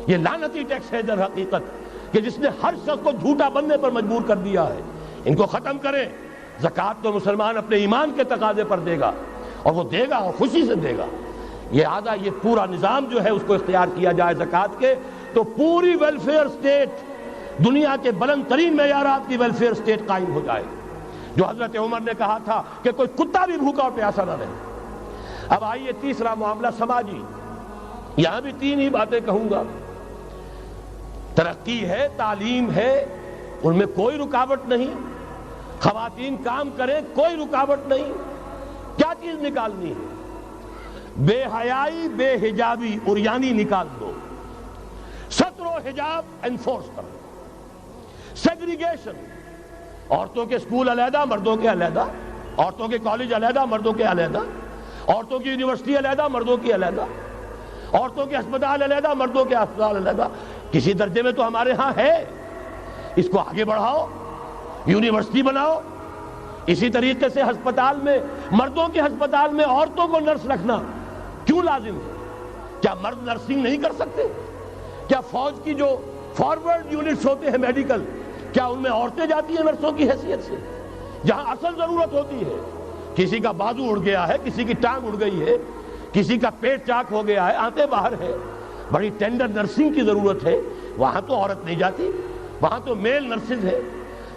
یہ لعنتی ٹیکس ہے در حقیقت کہ جس نے ہر شخص کو جھوٹا بننے پر مجبور کر دیا ہے۔ ان کو ختم کریں۔ زکوٰۃ تو مسلمان اپنے ایمان کے تقاضے پر دے گا، اور وہ دے گا اور خوشی سے دے گا۔ یہ پورا نظام جو ہے اس کو اختیار کیا جائے زکوٰۃ کے، تو پوری ویلفیئر سٹیٹ، دنیا کے بلند ترین معیارات کی ویلفیئر سٹیٹ قائم ہو جائے، جو حضرت عمر نے کہا تھا کہ کوئی کتا بھی بھوکا اور پیاسا نہ رہے۔ اب آئیے تیسرا معاملہ سماجی، یہاں بھی 3 ہی باتیں کہوں گا۔ ترقی ہے، تعلیم ہے، ان میں کوئی رکاوٹ نہیں، خواتین کام کریں کوئی رکاوٹ نہیں۔ کیا چیز نکالنی ہے؟ بے حیائی، بے حجابی، عریانی نکال دو، ستر و حجاب انفورس کرو، سیگریگیشن، عورتوں کے اسکول علیحدہ، مردوں کے علیحدہ، عورتوں کے کالج علیحدہ، مردوں کے علیحدہ، عورتوں کی یونیورسٹی علیحدہ، مردوں کی علیحدہ، عورتوں کے ہسپتال علیحدہ، مردوں کے ہسپتال علیحدہ۔ کسی درجے میں تو ہمارے ہاں ہے، اس کو آگے بڑھاؤ، یونیورسٹی بناؤ۔ اسی طریقے سے ہسپتال میں، مردوں کے ہسپتال میں عورتوں کو نرس رکھنا کیوں لازم ہے؟ کیا مرد نرسنگ نہیں کر سکتے؟ کیا فوج کی جو فارورڈ یونٹس ہوتے ہیں میڈیکل، کیا ان میں عورتیں جاتی ہیں نرسوں کی حیثیت سے؟ جہاں اصل ضرورت ہوتی ہے، کسی کا بازو اڑ گیا ہے، کسی کی ٹانگ اڑ گئی ہے، کسی کا پیٹ چاک ہو گیا ہے، آنتیں باہر ہے، بڑی ٹینڈر نرسنگ کی ضرورت ہے، وہاں تو عورت نہیں جاتی، وہاں تو میل نرسز ہے۔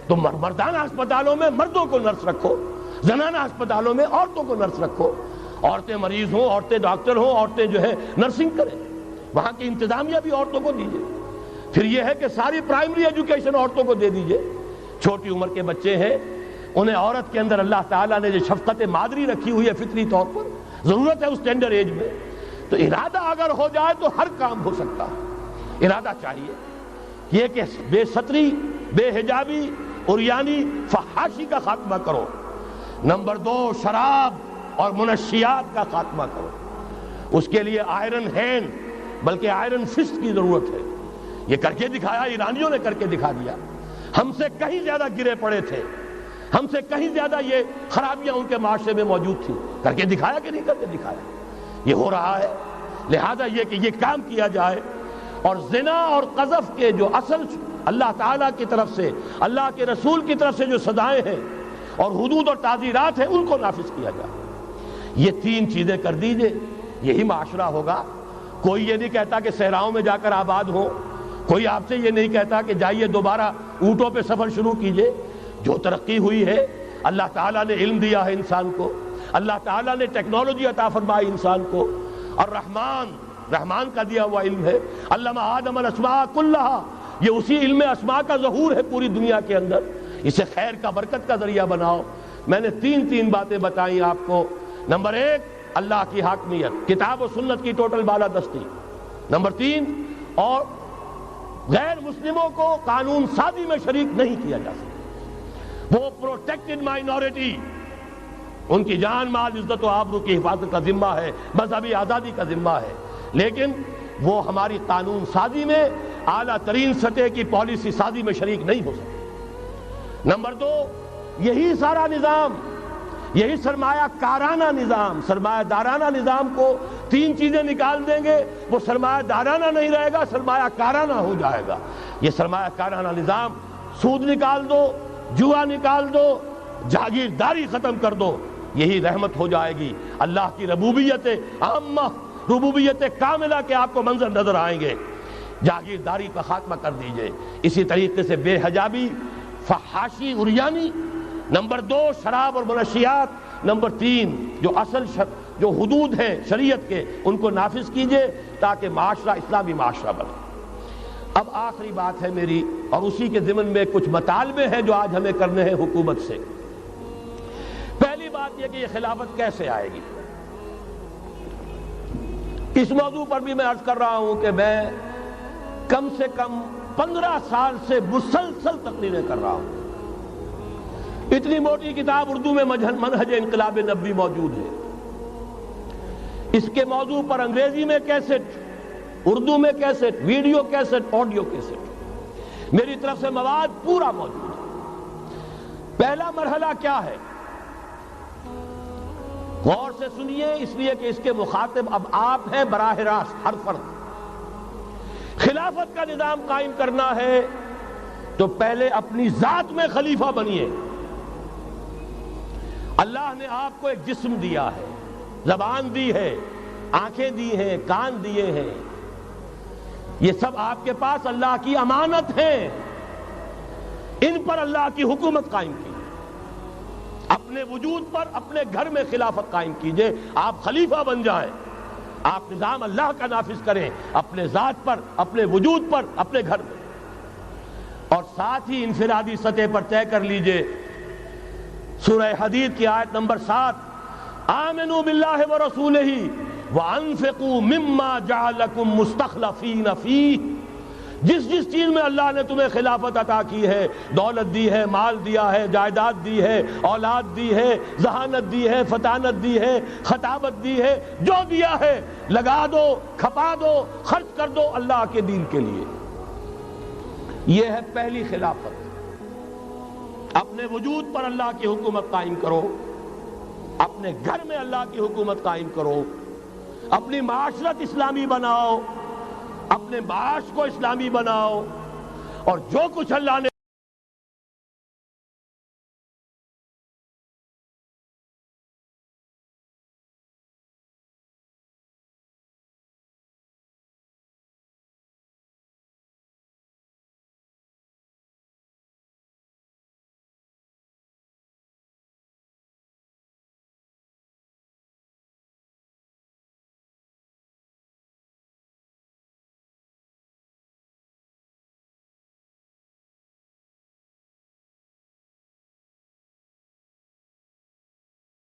تو مردانہ ہسپتالوں میں مردوں کو نرس رکھو، زنانہ ہسپتالوں میں عورتوں کو نرس رکھو، عورتیں مریض ہوں، عورتیں ڈاکٹر ہوں، عورتیں جو ہے نرسنگ کریں، وہاں کی انتظامیہ بھی عورتوں کو دیجیے۔ پھر یہ ہے کہ ساری پرائمری ایجوکیشن عورتوں کو دے دیجیے۔ چھوٹی عمر کے بچے ہیں، انہیں عورت کے اندر اللہ تعالیٰ نے جو شفقت مادری رکھی ہوئی ہے فطری طور پر، ضرورت ہے اس ٹینڈر ایج میں، تو ارادہ اگر ہو جائے تو ہر کام ہو سکتا ہے۔ ارادہ چاہیے یہ کہ بے ستری، بے حجابی، عریانی، فحاشی کا خاتمہ کرو۔ نمبر 2، شراب اور منشیات کا خاتمہ کرو۔ اس کے لیے آئرن ہینڈ بلکہ آئرن فسٹ کی ضرورت ہے۔ یہ کر کے دکھایا، ایرانیوں نے کر کے دکھا دیا۔ ہم سے کہیں زیادہ گرے پڑے تھے، ہم سے کہیں زیادہ یہ خرابیاں ان کے معاشرے میں موجود تھیں، کر کے دکھایا کہ نہیں کر کے دکھایا؟ یہ ہو رہا ہے۔ لہذا یہ کہ یہ کام کیا جائے، اور زنا اور قذف کے جو اصل اللہ تعالیٰ کی طرف سے، اللہ کے رسول کی طرف سے جو سزائیں ہیں اور حدود اور تعزیرات ہیں، ان کو نافذ کیا جائے۔ یہ 3 چیزیں کر دیجئے، یہی معاشرہ ہوگا کوئی یہ نہیں کہتا کہ صحراؤں میں جا کر آباد ہو، کوئی آپ سے یہ نہیں کہتا کہ جائیے دوبارہ اونٹوں پہ سفر شروع کیجئے۔ جو ترقی ہوئی ہے، اللہ تعالیٰ نے علم دیا ہے انسان کو، اللہ تعالیٰ نے ٹیکنالوجی عطا فرمائی انسان کو، اور رحمان کا دیا ہوا علم ہے۔ علم آدم الاسماء کلہا، یہ اسی علم اسماء کا ظہور ہے پوری دنیا کے اندر۔ اسے خیر کا، برکت کا ذریعہ بناؤ۔ میں نے تین باتیں بتائیں آپ کو۔ نمبر 1، اللہ کی حاکمیت، کتاب و سنت کی ٹوٹل بالادستی۔ نمبر 3، اور غیر مسلموں کو قانون سازی میں شریک نہیں کیا جا سکتا۔ وہ پروٹیکٹڈ مائنورٹی، ان کی جان مال عزت و آبرو کی حفاظت کا ذمہ ہے، مذہبی آزادی کا ذمہ ہے، لیکن وہ ہماری قانون سازی میں، اعلیٰ ترین سطح کی پالیسی سازی میں شریک نہیں ہو سکتے۔ نمبر 2، یہی سارا نظام، یہی سرمایہ کارانہ نظام، سرمایہ دارانہ نظام کو 3 چیزیں نکال دیں گے، وہ سرمایہ دارانہ نہیں رہے گا، سرمایہ کارانہ ہو جائے گا۔ یہ سرمایہ کارانہ نظام، سود نکال دو، جوا نکال دو، جاگیرداری ختم کر دو، یہی رحمت ہو جائے گی۔ اللہ کی ربوبیت عامہ، ربوبیت کاملہ کے آپ کو منظر نظر آئیں گے۔ جاگیرداری کا خاتمہ کر دیجئے۔ اسی طریقے سے بے حجابی، فحاشی، عریانی۔ نمبر 2، شراب اور منشیات۔ نمبر 3، جو اصل جو حدود ہیں شریعت کے، ان کو نافذ کیجئے تاکہ معاشرہ اسلامی معاشرہ بنے۔ اب آخری بات ہے میری، اور اسی کے ضمن میں کچھ مطالبے ہیں جو آج ہمیں کرنے ہیں حکومت سے۔ پہلی بات یہ کہ یہ خلافت کیسے آئے گی۔ اس موضوع پر بھی میں عرض کر رہا ہوں کہ میں کم سے کم 15 سال سے مسلسل تقریریں کر رہا ہوں۔ اتنی موٹی کتاب اردو میں منہج انقلاب نبوی موجود ہے۔ اس کے موضوع پر انگریزی میں کیسٹ، اردو میں cassette, video cassette, audio cassette, میری طرف سے مواد پورا موجود ہے۔ پہلا مرحلہ کیا ہے؟ غور سے سنیے، اس لیے کہ اس کے مخاطب اب آپ ہیں براہ راست، ہر فرد۔ خلافت کا نظام قائم کرنا ہے تو پہلے اپنی ذات میں خلیفہ بنیے۔ اللہ نے آپ کو ایک جسم دیا ہے، زبان دی ہے، آنکھیں دی ہیں، کان دیے ہیں، یہ سب آپ کے پاس اللہ کی امانت ہیں۔ ان پر اللہ کی حکومت قائم کی، اپنے وجود پر، اپنے گھر میں خلافت قائم کیجئے۔ آپ خلیفہ بن جائیں، آپ نظام اللہ کا نافذ کریں اپنے ذات پر، اپنے وجود پر، اپنے گھر میں، اور ساتھ ہی انفرادی سطح پر طے کر لیجئے۔ سورہ حدید کی آیت نمبر 7، آمنوا باللہ ورسولہ وانفقوا مما جعلکم مستخلفین فیہ۔ جس چیز میں اللہ نے تمہیں خلافت عطا کی ہے، دولت دی ہے، مال دیا ہے، جائیداد دی ہے، اولاد دی ہے، ذہانت دی ہے، فطانت دی ہے، خطابت دی ہے، جو دیا ہے لگا دو، کھپا دو، خرچ کر دو اللہ کے دین کے لیے۔ یہ ہے پہلی خلافت۔ اپنے وجود پر اللہ کی حکومت قائم کرو، اپنے گھر میں اللہ کی حکومت قائم کرو، اپنی معاشرت اسلامی بناؤ، اپنے معاش کو اسلامی بناؤ، اور جو کچھ اللہ نے